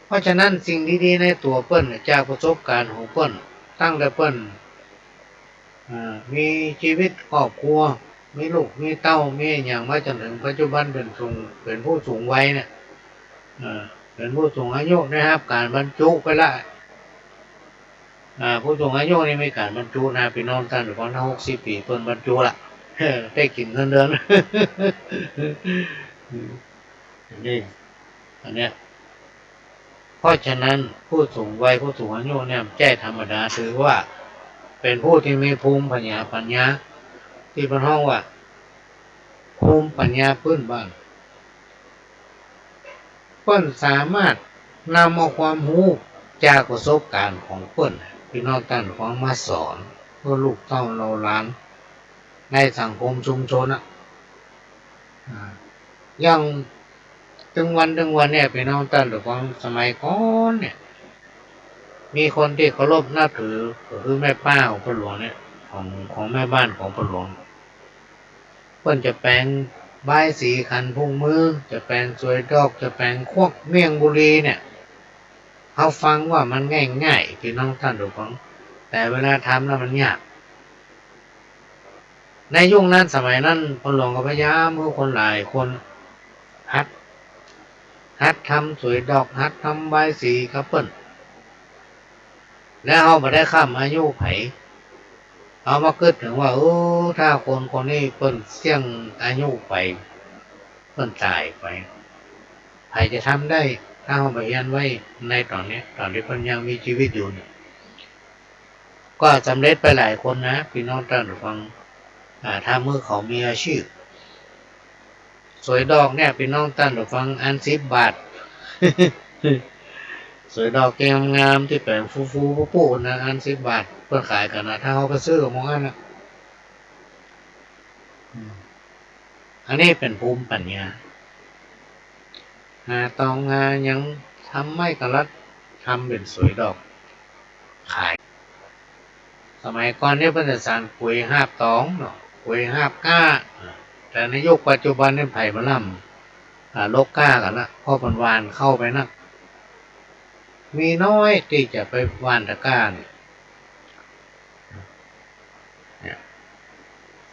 เพราะฉะนั้นสิ่งดีๆในตัวเปิ้นจากประสบการณ์ของเปิ้นตั้งแต่เปิ้นมีชีวิตครอบครัวมีลูกมีเต้ามีอย่างมาจนถึงปัจจุบันเป็นผู้สูงวัยเนี่ยเป็นผู้สูงอายุนะครับการบรรจุไปละผู้สูงอายุนี่มีการบรรจุนะพี่น้องท่านหรือว่า60 ปีเปิ้นบรรจุละได้กินเงินเดือนนี่อันเนี้ยเพราะฉะนั้นผู้สูงวัยผู้สูงอายุเนี่ยแจ้ธรรมดาถือว่าเป็นผู้ที่มีภูมิปัญญาที่เป็นห้องว่าภูมิปัญญาพื้นบ้านเปิ้นสามารถนำเอาความรู้จากประสบการณ์ของเปิ้นพี่น้องท่านฟังมาสอนเพื่อลูกเต้าเราหลานในสังคมชุมชนอย่างถึงวันเนี่ยพี่น้องท่านฟังสมัยก่อนเนี่ยมีคนที่เคารพนับถือก็คือแม่ป้าของพ่อหลวงเนี่ยของแม่บ้านของพ่อหลวงเปิ้นจะแปลงใบสีขันพุ่งมือจะแปลงสวยดอกจะแปลงควกเมี่ยงบุรีเนี่ยเขาฟังว่ามันง่ายพี่น้องท่านทุกคนแต่เวลาทำแล้วมันยากในยุคนั้นสมัยนั้นพ่อหลวงก็พยายามเพื่อคนหลายคนฮัดทำสวยดอกฮัดทำใบสีครับเปิ้นแล้วเขาไม่ได้ข้ามอายุไผเอามาคิดถึงว่าถ้าคนนี้เปิ้นเสี่ยงอายุไปเปิ้นตายไปไผจะทำได้ถ้าเขาไปเรียนไว้ในตอนที่เปิ้นยังมีชีวิตอยู่เนี่ยก็สำเร็จไปหลายคนนะพี่น้องท่านผู้ฟังถ้ามือเขามีอาชีพสวยดอกเนี่ยพี่น้องท่านผู้ฟังอัน10 บาท สวยดอกแกงงามที่แปลงฟูปูนะอัน10 บาทเพื่อขายกันนะถ้าเขาไปซื้อกับมองอันนะอันนี้เป็นภูมิปัญญาตองงานยังทำไม่กระลัดทำเป็นสวยดอกขายสมัยก่อนเนี่ยเป็นสารปุ๋ย5 ตองเนาะปุ๋ย5 ก้าแต่ในยุคปัจจุบันเนี่ยไผ่มะล่ำลกก้ากันละพ่อปันวานเข้าไปนักมีน้อยที่จะไปวานตะก้าเนี่ย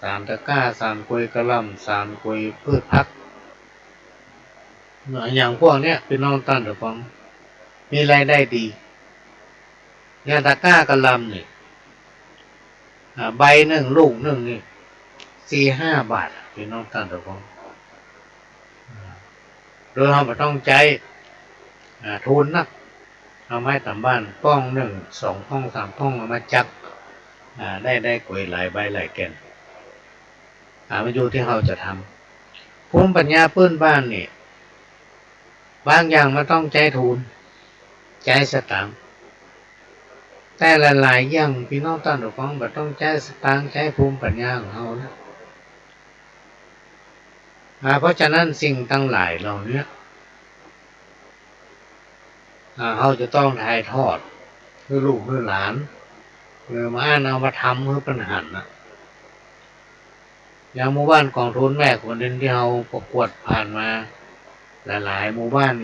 สารตะก้าสารกุยกระลำสารกุยพืชพักอย่างพวกเนี้ยพี่น้องท่านผู้ฟังมีรายได้ดีอย่างตะก้ากระลำนี่ใบ1 ลูก 1นี่4-5 บาทพี่น้องท่านผู้ฟังโดยเราไม่ต้องใจทุนนักเอาไม้ตามบ้านป้อง1 2 ป้อง 3 ป้องเอามาจักได้กล้วยหลายใบหลายแก่นมาอยู่ที่เราจะทำภูมิปัญญาพื้นบ้านนี่บางอย่างมันต้องใจทุนใจสตางค์แต่หลายๆอย่างพี่น้องท่านผู้ฟังบ่ต้องใจสตางค์ใจภูมิปัญญาของเรานะเพราะฉะนั้นสิ่งทั้งหลายเหล่านี้เขาจะต้องถ่ายทอดให้ลูกให้หลานหรือมาเอามาทำเพื่อปัญหาอย่างหมู่บ้านกองทุนแม่คนนึงที่เราประกวดผ่านมาหลายๆหมู่บ้าน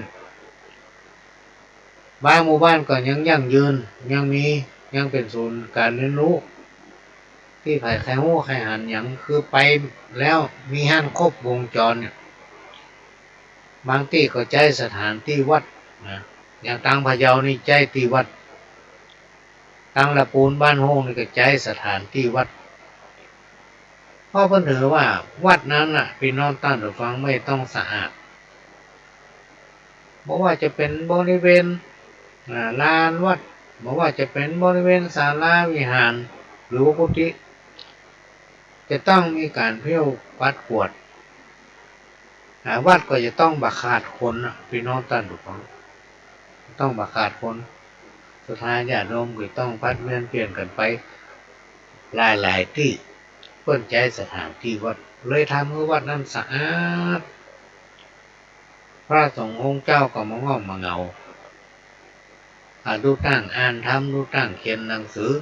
บางหมู่บ้านก็ยังยั่งยืนยังเป็นศูนย์การเรียนรู้ที่ไผ่ไข่หู้ไข่หันอย่างคือไปแล้วมีห้านครบวงจรเนี่ยบางที่ก็ใจสถานที่วัดนะอย่างตังพะเยานี่ใจที่วัดตังละปูนบ้านโฮงนี่ก็ใจสถานที่วัดเพราะเพิ่นถือว่าวัดนั้นน่ะพี่น้องท่านผู้ฟังไม่ต้องสะอาดบอกว่าจะเป็นบริเวณลานวัดบอกว่าจะเป็นบริเวณศาลาวิหารหรือกุฏิจะต้องมีการเพี้ยวปัดกวาดวัดก็จะต้องบักขาดคนพี่น้องท่านผู้ฟังต้องบักขาดคนสุดท้ายญาติโยมก็ต้องพัดเวียนเปลี่ยนกันไปหลายที่เพื่อใจสถานที่วัดเลยทำให้วัดนั้นสะอาดพระสงฆ์องค์เจ้าก็มาง้อมมาเงาดูตั้งอ่านทำดูตั้งเขียนหนังสือ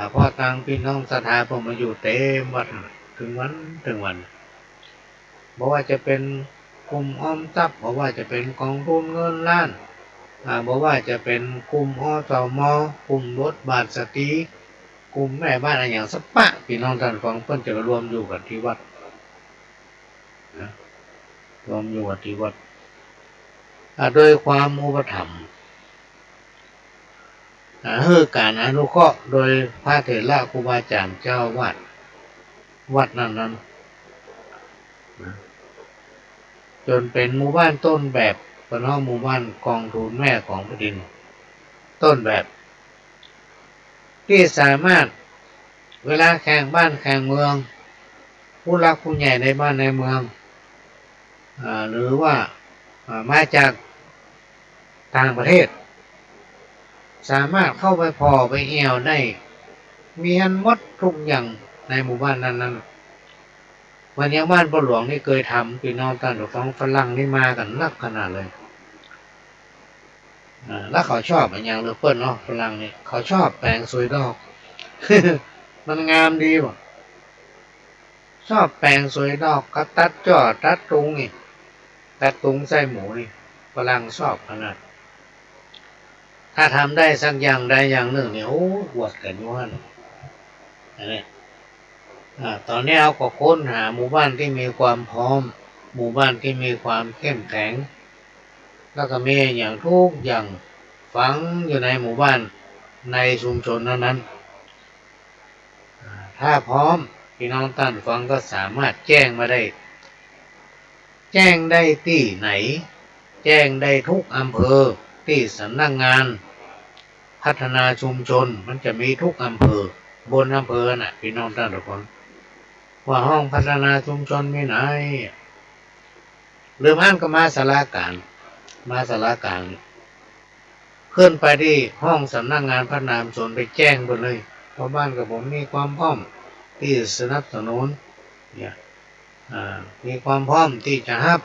เพราะต่างพี่น้องศรัทธาผมมาอยู่เต็มวัดถึงวันบอกว่าจะเป็นกลุ่มออมทรัพย์บอกว่าจะเป็นกองทุนเงินล้านบอกว่าจะเป็นกลุ่มอสมกลุ่มรถบาทสตรีกลุ่มแม่บ้านอะไรอย่างสัปะพี่น้องท่านฟังเพิ่นจะรวมอยู่กันที่วัดนะรวมอยู่กันที่วัดโดยความอุปถัมภ์คือการอนุเคราะห์โดยพระเถระครูบาอาจารย์เจ้าวัดนั้นนะจนเป็นหมู่บ้านต้นแบบเป็นห้องหมู่บ้านกองทุนแม่ของแผ่นดินต้นแบบที่สามารถเวลาแข่งบ้านแข่งเมืองผู้รักผู้ใหญ่ในบ้านในเมืองหรือว่ามาจากต่างประเทศสามารถเข้าไปพอไปเอวได้มีอันหมดทุกอย่างในหมู่บ้านนั้นวันนี้บ้านพ่อหลวงนี่เคยทำพี่น้องท่านผู้ฟังฝรั่งนี่มากันนักขนาดเลยแล้วเขาชอบอย่างเรือเปิ้ลเนาะฝรั่งนี่เขาชอบแปลงสวยดอก มันงามดีว่ะชอบแปลงสวยดอกก็ตัดจ่อตัดตุงนี่ตัดตุงใส่หมูนี่ฝรั่งชอบขนาดถ้าทำได้สักอย่างใดอย่างหนึ่งเนี่ยโอ้หวดกันอยู่ฮะอันนี้ตอนนี้เอาก็ค้นหาหมู่บ้านที่มีความพร้อมหมู่บ้านที่มีความเข้มแข็งแล้วก็มีอย่างทุกอย่างฝังอยู่ในหมู่บ้านในชุมชนนั้นถ้าพร้อมพี่น้องท่านฟังก็สามารถแจ้งมาได้แจ้งได้ที่ไหนแจ้งได้ทุกอำเภอที่สำนักงานพัฒนาชุมชนมันจะมีทุกอำเภอบนอำเภอน่ะพี่น้องท่านทุกคนว่าห้องพัฒนาชุมชนมีไหนหรือท่านก็มาศาลาการขึ้นไปที่ห้องสำนักงานพัฒนาชุมชนไปแจ้งไปเลยเพราะบ้านกับผมมีความพร้อมที่สนับสนุนเนี่ยมีความพร้อมที่จะรับ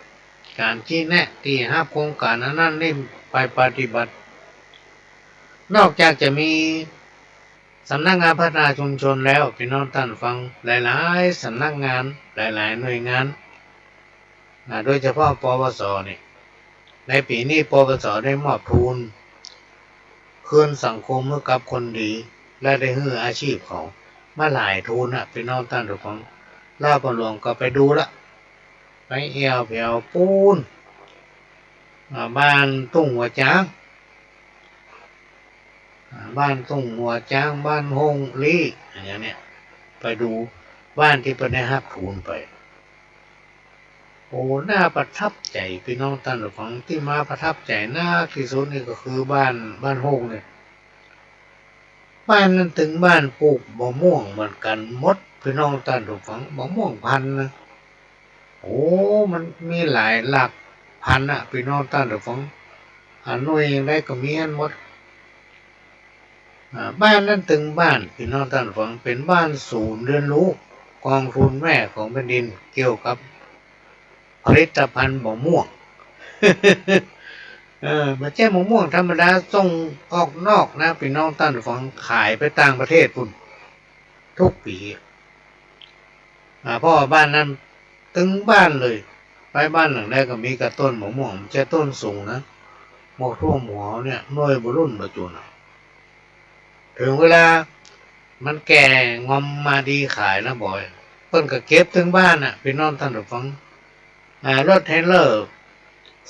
การชี้แนะที่รับโครงการนั้นนี่ไปปฏิบัตินอกจากจะมีสำนักงานพัฒนาชุมชนแล้วพี่น้องท่านฟังหลายๆสำนักงานหลายๆหน่วยงานโดยเฉพาะปวสนี่ในปีนี้ปวสได้มอบทุนคืนสังคมเมื่อกับคนดีและได้ฮื้ออาชีพเขามาหลายทุนพี่น้องท่านทุกคนลาบหลวงก็ไปดูละไปเอวแผวปูนบ้านตุ้งหัวจ้างบ้านตุ้งหัวจ้างบ้านฮงลี่อย่างเนี้ยไปดูบ้านที่เป็นได้รับทุนไปโอ้น่าประทับใจพี่น้องท่านผู้ฟังที่มาประทับใจน่าที่สุดนี่ก็คือบ้านฮงเนี่ยบ้านนั้นถึงบ้านปลูกมะม่วงเหมือนกันหมดพี่น้องท่านผู้ฟังมะม่วงพันธุ์นะโอ้มันมีหลายหลักพันพี่น้องท่านผู้ฟังหน่วยได้ก็มีอันหมดบ้านนั้นถึงบ้านพี่น้องท่านฟังเป็นบ้านศูนย์เรียนรู้กองทุนแม่ของแผ่นดินเกี่ยวกับผลิตภัณฑ์มะม่วง ไม่ใช่มะม่วงธรรมดาส่งออกนอกนะพี่น้องท่านฟังขายไปต่างประเทศพุ่นทุกปีเพราะบ้านนั้นถึงบ้านเลยไปบ้านหลังแรกก็มีกระต้นมะม่วงจะต้นสูงนะหมอกทั่วหมอเนี่ยน้อยบรุ่นบจุนถึงเวลามันแก่งอมมาดีขายนะบ่อยเพิ่นก็เก็บถึงบ้านพี่น้องท่านผู้ฟังรถเทรลเลอร์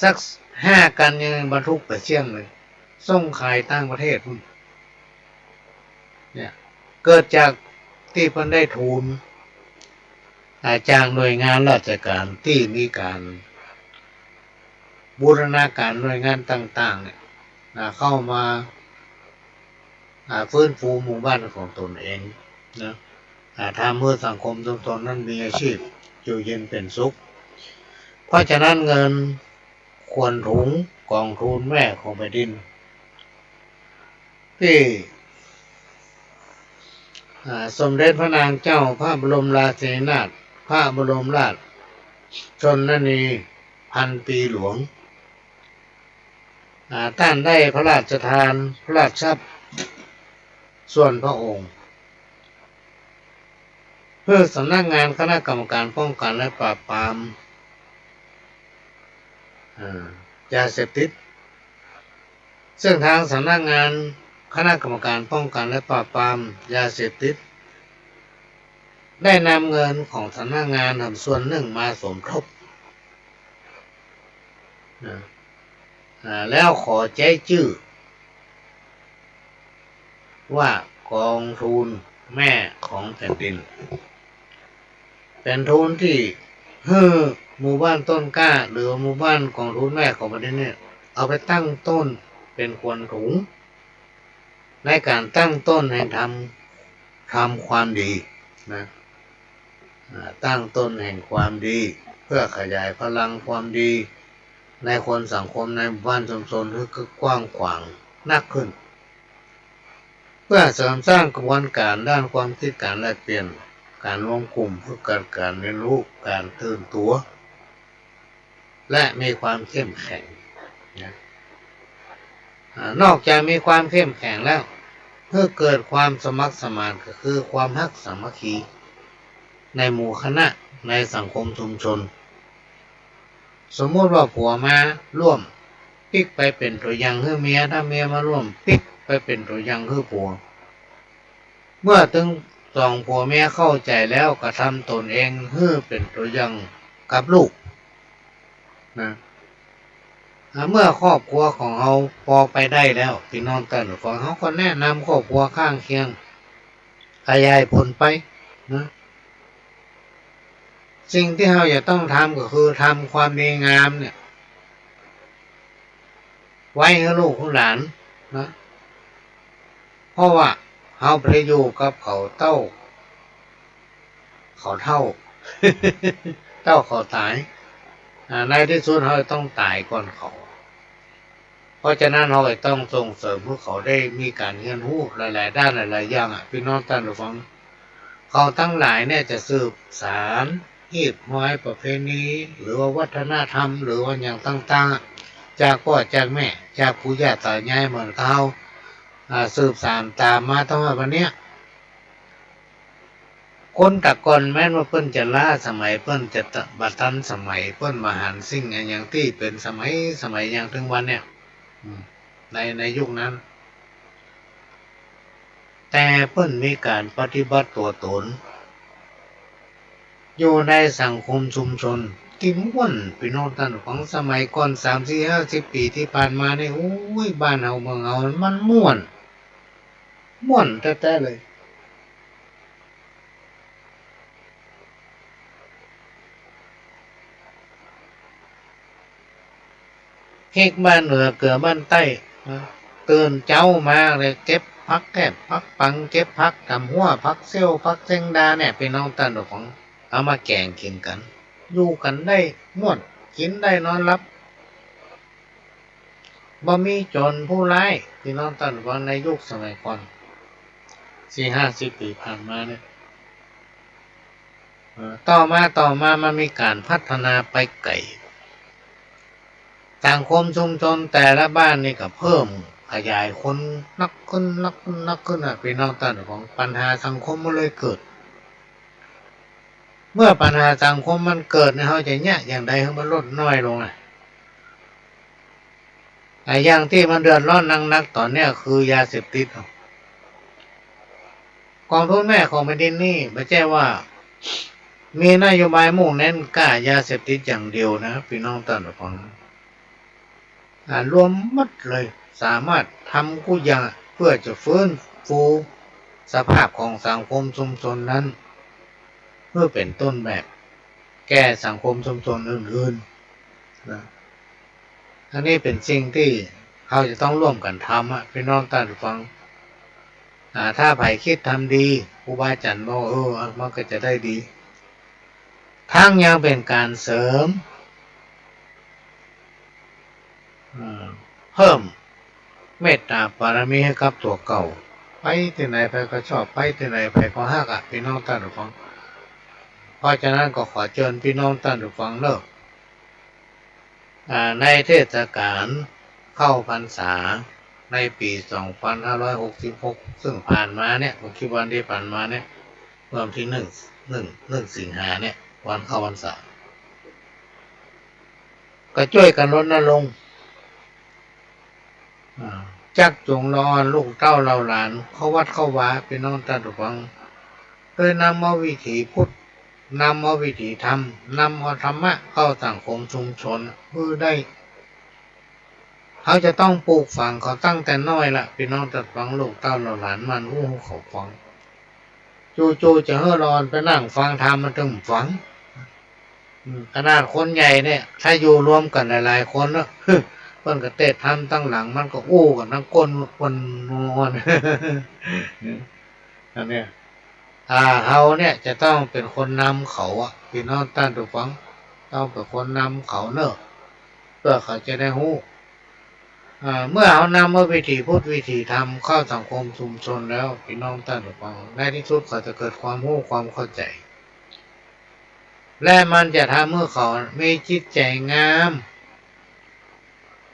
สัก5 กันยังบรรทุกไปเชียงเลยส่งขายต่างประเทศเนี่ยเกิดจากที่เพิ่นได้ทุนจากหน่วยงานราชการที่มีการบูรณาการหน่วยงานต่างๆเนี่ยเข้ามาฟื้นฟูหมู่บ้านของตนเองนะทำเพื่อสังคมชุมชนนั้นมีอาชีพอยู่เย็นเป็นสุขเพราะฉะนั้นเงินควรถุงกองทุนแม่ของแผ่นดินที่สมเด็จพระนางเจ้าพระบรมราชินีนาถพระบรมราชชนนีพันปีหลวงท่านได้พระราชทานพระราชทรัพย์ส่วนพระองค์ พื่อสำนักงานคณะกรรมการป้องกันและปราบปรามยาเสพติดซึ่งทางสำนักงานคณะกรรมการป้องกันและปราบปรามยาเสพติดได้นำเงินของสำนักงานส่วนหนึ่งมาสมทบแล้วขอแจ้งชื่อว่ากองทุนแม่ของแผ่นดินเป็นทุนที่หมู่บ้านต้นกล้าหรือหมู่บ้านกองทุนแม่ของแผ่นดินเนี่ยเอาไปตั้งต้นเป็นควนถุงในการตั้งต้นให้ทำความดีนะตั้งต้นแห่งความดีเพื่อขยายพลังความดีในคนสังคมในบ้านชุมชนให้กว้างขวางนักขึ้นเพื่อเสริมสร้างกระบวนการด้านความคิดการแลกเปลี่ยนการรวมกลุ่มเพื่อการเรียนรู้การตื่นตัวและมีความเข้มแข็งนะนอกจากมีความเข้มแข็งแล้วเพื่อเกิดความสมัครสมานก็คือความฮักสามัคคีในหมู่คณะในสังคมชุมชนสมมติว่าผัวมาร่วมปิ๊กไปเป็นตัวอย่างให้เมียถ้าเมียมาร่วมปิ๊กไปเป็นตัวอย่างให้ผัวเมื่อถึงสองผัวเมียเข้าใจแล้วกระทำตนเองให้เป็นตัวอย่างกับลูกนะเมื่อครอบครัวของเราพอไปได้แล้วพี่น้องกันของเขาก็แนะนำครอบครัวข้างเคียงขยายผลไปนะสิ่งที่เราจะต้องทำก็คือทำความดีงามเนี่ยไว้ให้ลูกของหลานนะเพราะว่าเราไปอยู่กับเขาเท่า เต้าเขาตายในที่สุดเราต้องตายก่อนเขาเพราะฉะนั้นเราต้องส่งเสริมให้เขาได้มีการเรียนรู้หลายๆด้านหลายๆอย่างพี่น้องท่านผู้ฟังเขาทั้งหลายเนี่ยจะสืบสานหีบห้อยประเพณีหรือว่าวัฒนธรรมหรือว่าอย่างต่างๆจากพ่อจากแม่จากปู่ย่าตายายเหมือนเขาสืบสานตามมาตั้งแต่วันเนี้ยคนตะกอนแม้ว่าเพิ่นจะล้าสมัยเพิ่นจะบัดทันสมัยเพิ่นมาหันสิ่งอย่างที่เป็นสมัยอย่างถึงวันเนี่ยในยุคนั้นแต่เพิ่นมีการปฏิบัติตัวตนอยู่ในสังคมชุมชนที่ม่วนพี่น้องท่านของสมัยก่อน30-50 ปีที่ผ่านมาเนี่ยโอ้ยบ้านเฮาเมืองเฮามันม่วนแท้ๆเลยเค้กบ้านเหนือเกลือบ้านใต้ตื่นเจ้ามาเลยเก็บพักแก็บพักปังเก็บพักทำหัวพักเซี่ยวพักเซงดาเนี่ยพี่น้องท่านของเอามาแกงกินกันอยู่กันได้ม่วนกินได้นอนรับบ่มีจนผู้ร้ายพี่น้องท่านของในยุคสมัยก่อน40-50 ปีผ่านมาเนี่ยต่อมามันมีการพัฒนาไปไกลสังคมชุมชนแต่ละบ้านนี่ก็เพิ่มขยายคนนักขึ้นพี่น้องท่านของปัญหาสังคมมันเลยเกิดเมื่อปัญหาสังคมมันเกิดเนี่ยเขาจะเนี่ยอย่างใดให้มันลดน้อยลงอย่างที่มันเดือดร้อนนักตอนเนี้ยคือยาเสพติดกองทุนแม่ของแผ่นดินนี่ไม่ใช่ว่ามีนโยบายมุ่งเน้นกล้ายาเสพติดอย่างเดียวนะพี่น้องท่านผู้ฟังรวมมัดเลยสามารถทำกุอย่างเพื่อจะฟื้นฟูสภาพของสังคมชุมชนนั้นเพื่อเป็นต้นแบบแก้สังคมชุมชนอื่นๆนะอันนี้เป็นสิ่งที่เราจะต้องร่วมกันทำพี่น้องท่านผู้ฟังถ้าใครคิดทำดีครูบาอาจารย์บอกมันก็จะได้ดีทั้งยังเป็นการเสริมเพิ่มเมตตาบารมีให้กับตัวเก่าไปที่ไหนไปก็ชอบไปที่ไหนไปก็ฮักพี่น้องท่านผู้ฟังเพราะฉะนั้นก็ขอเชิญพี่น้องท่านผู้ฟังเลิกในเทศกาลเข้าพรรษาในปี2566ซึ่งผ่านมาเนี่ยผมคิดวันที่ผ่านมาเนี่ย วันที่หนึ่งสิงหาเนี่ยวันเข้าพรรษาก็ช่วยกันรณรงค์จักจงรอนลูกเต้าเราหลานเข้าวัดเข้าวาพี่น้องท่านผู้ฟังโดยนำเอาวิถีพุทธนำเอาวิถีธรรมนำเอาธรรมะเข้าสังคมชุมชนเพื่อได้เขาจะต้องปลูกฝังเขาตั้งแต่น้อยละพี่น้องท่านผู้ฟังลูกเต้าเราหลานมันเขาฟังจู่ๆจะเฮ่อรอนไปนั่งฟังธรรมมันถึงฟังขนาดคนใหญ่เนี่ยถ้าอยู่รวมกันหลายๆคนเนาะเพิ่นก็เตะทำตั้งหลังมันก็อู้กันทั้งก้นคนนอนอันเนี้ยเขาเนี่ยจะต้องเป็นคนนำเขาอ่ะพี่น้องท่านผู้ฟังต้องเป็นคนนำเขาเนอะเพื่อเขาจะได้รู้เมื่อเขานำเอาวิถีพุทธวิถีธรรมเข้าสังคมชุมชนแล้วพี่น้องท่านผู้ฟังในที่สุดเขาจะเกิดความรู้ความเข้าใจและมันจะทำให้เขามีจิตใจงาม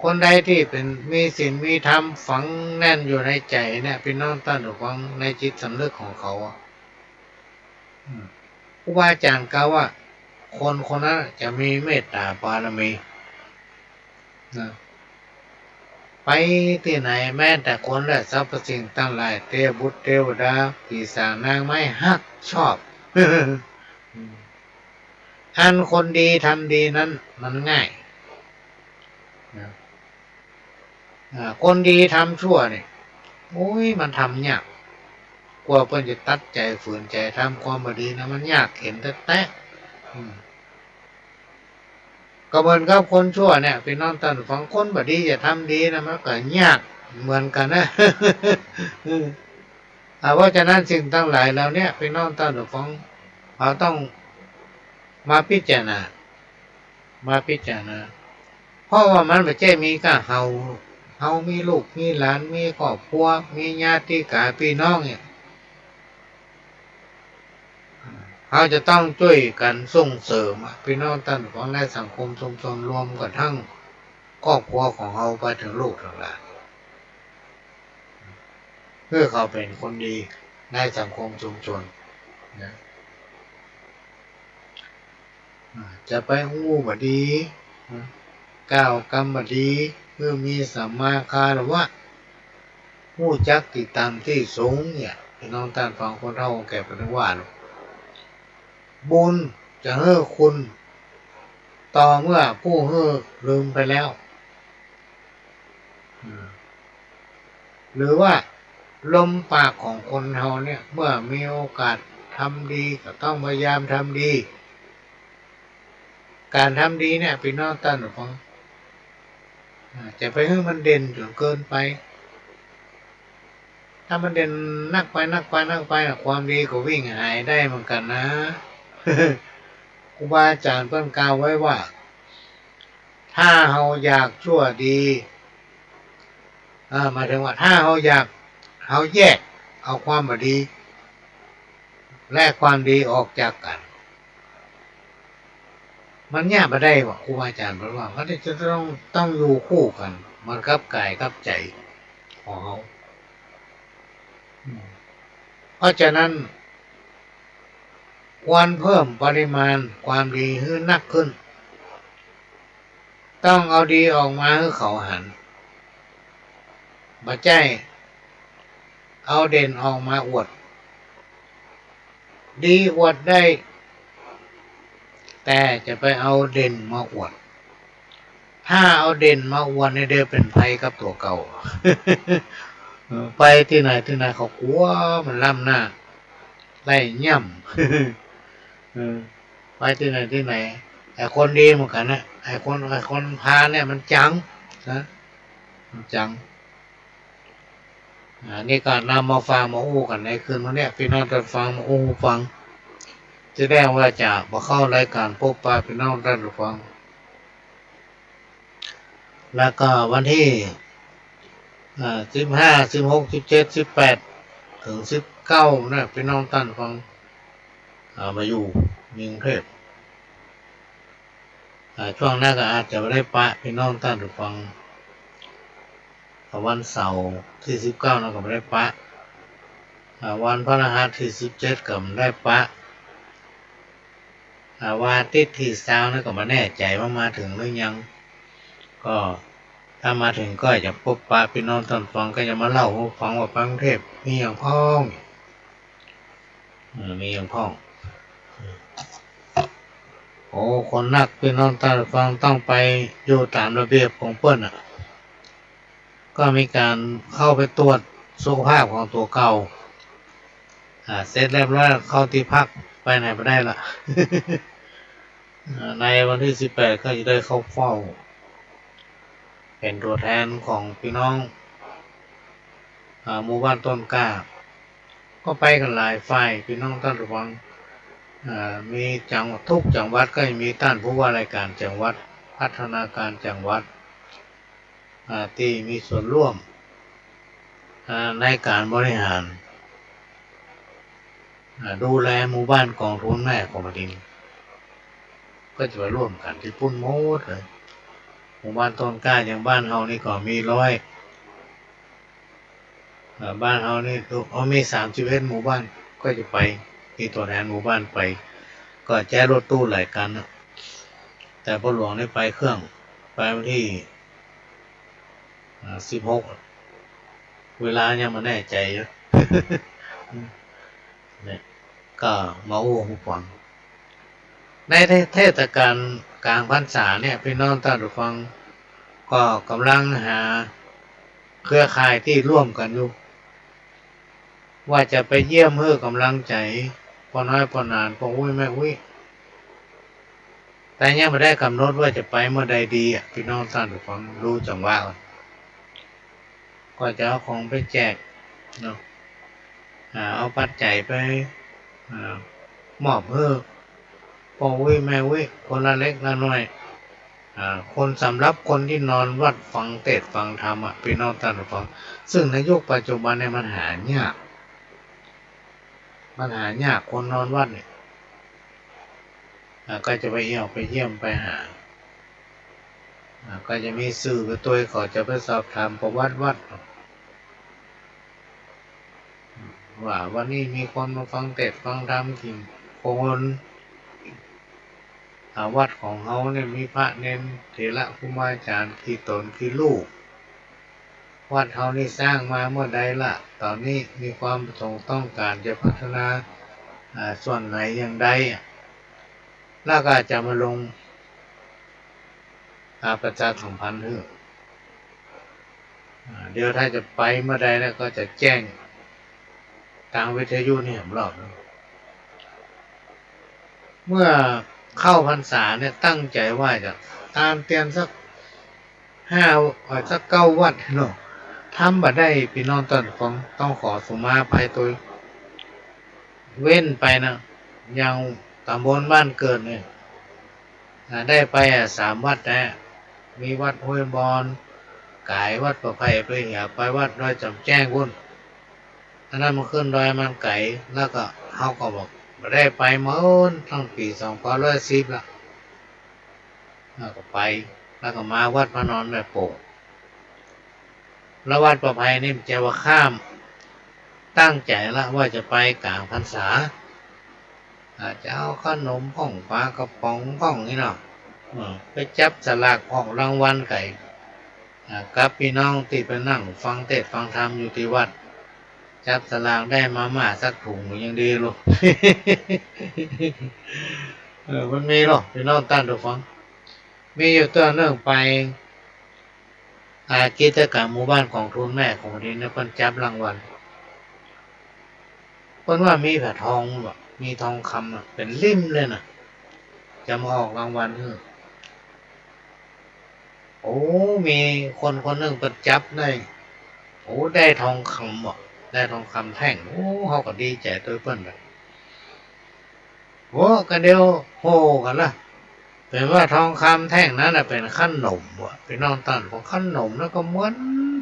คนใดที่เป็นมีศีลมีธรรมฝังแน่นอยู่ในใจเนี่ยพี่น้องท่านผู้ฟังในจิตสำนึกของเขาครูบาอาจารย์กล่าวว่าคนคนนั้นจะมีเมตตาบารมีนะไปที่ไหนแม้แต่คนและสรรพสิ่งทั้งหลายเทพบุตรเทวดาปีศาจนางไม้ฮักชอบอันคนดีทำดีนั้นมันง่ายคนดีทำชั่วเนี่ยโอ้ยมันทำยากกว่าเพิ่นจะตัดใจฝืนใจทำความบดีนะมันยากเห็นแต่ก็เหมือนกับคนชั่วเนี่ยพี่น้องท่านฟังคนบดีจะทำดีนะมันก็ยากเหมือนกันนะเพราะฉะนั้นสิ่งทั้งหลายแล้วเนี่ยพี่น้องท่านฟังเราต้องมาพิจารณาเพราะว่ามันไม่ใช่มีก็เฮามีลูกมีหลานมีครอบครัวมีญาติกาพี่น้องเนี่ยเขาจะต้องช่วยกันส่งเสริมพี่น้องท่านของในสังคมชุมชนรวมกันทั้งครอบครัวของเขาไปถึงลูกถึงหลานเพื่อเขาเป็นคนดีในสังคมชุมชนนะจะไปหู้บดีก้าวกรรมบดีเพื่อมีสัมมาคารวะหู้จักติดตามที่สูงเนี่ยพี่น้องท่านฟังคนเฒ่าแก่เป็นว่าบุญจะเฮ้อคุณต่อเมื่อผู้เฮ้อลืมไปแล้วหรือว่าลมปากของคนเฮาเนี่ยเมื่อมีโอกาสทำดีก็ต้องพยายามทำดีการทำดีเนี่ยพี่น้องท่านฟังจะไปให้มันเด่นจนเกินไปถ้ามันเด่นนักไปความดีก็วิ่งหายได้เหมือนกันนะครูบาอาจารย์เพิ่นกล่าวไว้ว่าถ้าเราอยากชั่วดีหมายถึงว่าถ้าเราอยากเราแยกเอาความบดีและความดีออกจากกันมันแยกไม่ได้ว่าครูบาอาจารย์บอกว่ามันจะต้องอยู่คู่กันมันกับกายกับใจของเขาเพราะฉะนั้นควรเพิ่มปริมาณความดีให้นักขึ้นต้องเอาดีออกมาให้เขาหันบ่ใช่เอาเด่นออกมาอวดดีอวดได้แต่จะไปเอาเด่นมาอวดถ้าเอาเด่นมาอวดในเดียวเป็นภัยกับตัวเก่า ไปที่ไหนเขากลัวมันล้ำหน้าไล่ย่ำไปที่ไหนไอ้คนดีเหมือนกันนะไอ้คนพาเนี่ยมันจังนะมันจังนี่ก็นำมาฟังมาอู้กันในคืนวันนี้พี่น้องท่านฟังมาอู้ฟังจะได้ว่าจะมาเข้ารายการพบปะพี่น้องท่านฟังแล้วก็วันที่15 16 17 18ถึง19นะพี่น้องท่านฟังมาอยู่กรุงเทพช่วงหน้าก็อาจจะไม่ได้ปะพี่น้องท่านฟังวันเสาร์ที่19เราก็ไม่ได้ปะ วันพฤหัสที่17ก็ได้ปะวันอาทิตย์ที่20นี่ก็มาแน่ใจว่ามาถึงหรือยังก็ถ้ามาถึงก็จะพบปะพี่น้องท่านฟังก็จะมาเล่าให้ฟังว่ากรุงเทพมีอย่างพ้องมีอย่างพ้องโอ้คนนักพี่น้องท่านฟังต้องไปอยู่ตามระเบียบของเปิ้นก็มีการเข้าไปตรวจสุขภาพของตัวเก่าเสร็จเรียบร้อยเข้าที่พักไปไหนไม่ได้ละ ในวันที่18ก็จะได้เข้าเฝ้าเป็นตัวแทนของพี่น้องหมู่บ้านต้นกล้าก็ไปกันหลายฝ่ายพี่น้องท่านระวังมีจังหวัดทุกจังหวัดก็มีท่านผู้ว่าราชการจังหวัดพัฒนาการจังหวัดที่มีส่วนร่วมในการบริหารดูแลหมู่บ้านกองทุนแม่ของแผ่นดินก็จะมาร่วมกันที่ปุ่นโมดเลยหมู่บ้านต้นกล้าอย่างบ้านเฮานี่ก็มีบ้านเฮานี่มี31หมู่บ้านก็จะไปมีตัวแทนหมู่บ้านไปก็แจ้รถตู้หลายกันนะแต่พ่อหลวงได้ไปเครื่องไปวันที่16เวลายังมาแน่ใจอยู่ เนี่ยก็มาอู้หูฟังในเทศกาลกลางพรรษาเนี่ยพี่น้องท่านผู้ฟังก็กำลังหาเครือข่ายที่ร่วมกันอยู่ว่าจะไปเยี่ยมเพื่อกำลังใจพอน้อยพอนานพออุ้ยแม่อุ้ยแต่ยังไม่ได้กำหนดว่าจะไปเมื่อใดดีพี่น้องท่านผู้ฟังรู้จังว่าก็จะเอาของไปแจกเนาะเอาปัจจัยไปมอบเพื่อพออุ้ยแม่อุ้ยคนละเล็กละน้อยคนสำหรับคนที่นอนวัดฟังเทศน์ฟังธรรมพี่น้องท่านผู้ฟังซึ่งในยุคปัจจุบันเนี่ยมันหายากคนนอนวัดเนี่ยก็จะไปเยี่ยมไปหาก็จะมีสื่อไปตัวขอจะไปสอบถามประวัติวัดว่าวันนี้มีคนมาฟังเทศน์ฟังธรรมกี่คนวัดของเขาเนี่ยมีพระเนนเถระครูบาอาจารย์กี่ตนกี่ลูกวัดเขานี่สร้างมาเมื่อใดล่ะตอนนี้มีความประสงค์ต้องการจะพัฒนาส่วนไหนอย่างใดแล้วก็จะมาลงประชาสัมพันธ์เดี๋ยวถ้าจะไปเมื่อใดแล้วก็จะแจ้งทางวิทยุนี่ผมรอบเมื่อเข้าพรรษาเนี่ยตั้งใจว่าจะตามเตียนสัก9 วัดเนาะทำบัดได้พี่น้องต้นของต้องขอสมาภัยตัวเว้นไปนะยังตำบลบ้านเกิดเนี่ยได้ไป3 วัดนะมีวัดห้วยบอนกายวัดประไพไปไปวัดดอยจำแจ้งวุ่นอันนั้นมันขึ้นดอยมันไก่แล้วก็เขาก็บอกได้ไปเมื่อตั้งปี2510ละแล้วก็ไปแล้วก็มาวัดพระนอนแบบโป่งแล้ววัดประไพนี่จะว่าข้ามตั้งใจละว่าจะไปกลางพรรษาจะเอาขนมพ่องปลากระป๋องพ่องนี่เนาะไปจับสลากของรางวัลไก่กับพี่น้องที่ไปนั่งฟังเทศน์ฟังธรรมอยู่ที่วัดจับสลากได้มาม่าสักถุงยังดีลูก มันมีหรอกพี่น้องตั้งตัวฟังมีอยู่ตัวเรื่องไปกิจกรรมหมู่บ้านของทุนแม่ของดินเนี่ยเพิ่นจับรางวัลเพิ่นว่ามีแผ่นทองแบบมีทองคำเป็นลิ่มเลยนะจะมาออกรางวัลโอ้มีคนหนึ่งเพิ่นจับได้โอ้ได้ทองคำได้ทองคำแท่งโอ้เขาก็ดีใจตัวเพิ่นแบบโอ้กันเดียวโหกันละเป็นว่าทองคำแท่งนั้นเป็นขนมเป็นน้องตันของขนมแล้วก็ม้วน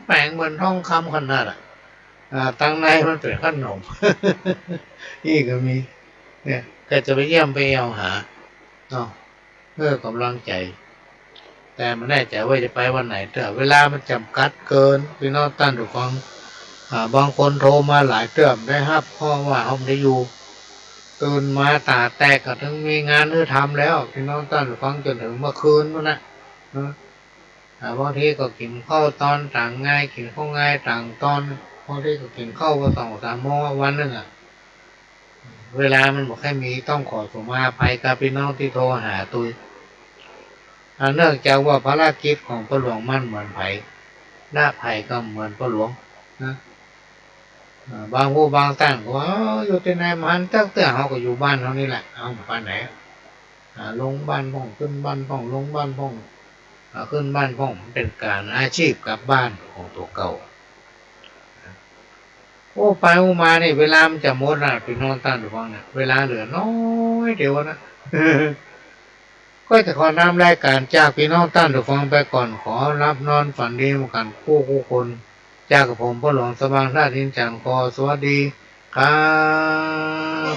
แปลงเหมือนทองคำขนาดตั้งในมันเป็นขนม นี่ก็มีเนี่ยก็จะไปเยี่ยมไปเอาหาเนาะเพื่อกำลังใจแต่มันแน่ใจว่าจะไปวันไหนแต่เวลามันจำกัดเกินพี่น้องตั้นทุกคน บางคนโทรมาหลายเตือบได้ครับเพราะว่าเขาไม่ได้อยู่ตื่นมาตาแตกก็ถึงมีงานที่ทำแล้วพี่น้องท่านฟังจนถึงเมื่อคืนนู่นนะบางทีก็กินข้าวตอนต่างง่ายกินข้าวง่ายต่างตอนบางทีก็กินข้าวก็2-3 โมงวันนึงเวลามันบอกให้มีต้องขอสมาภัยกับพี่น้องที่โทรหาตุยเนื่องจากว่าภารกิจของพระหลวงมั่นเหมือนไผ่หน้าไผ่ก็เหมือนพระหลวงนะบางผู้บางท่านก็ว่าอยู่ที่ไหนมันตั้งแต่เขาก็อยู่บ้านเขานี่แหละเอาไปไหนลงบ้านพ่องขึ้นบ้านพ่องลงบ้านพ่องขึ้นบ้านพ่องเป็นการอาชีพกับบ้านของตัวเก่าโอ้ไปมาเนี่ยเวลามันจะหมดนะพี่น้องท่านผู้ฟังเนี่ยเวลาเหลือน้อยเดียวนะก็จะขอนำรายการจากพี่น้องท่านผู้ฟังไปก่อนขอรับนอนฝันดีกันคู่คนจากกับผมพ่อหลวงสว่างราชดินจันทร์ขอสวัสดีครับ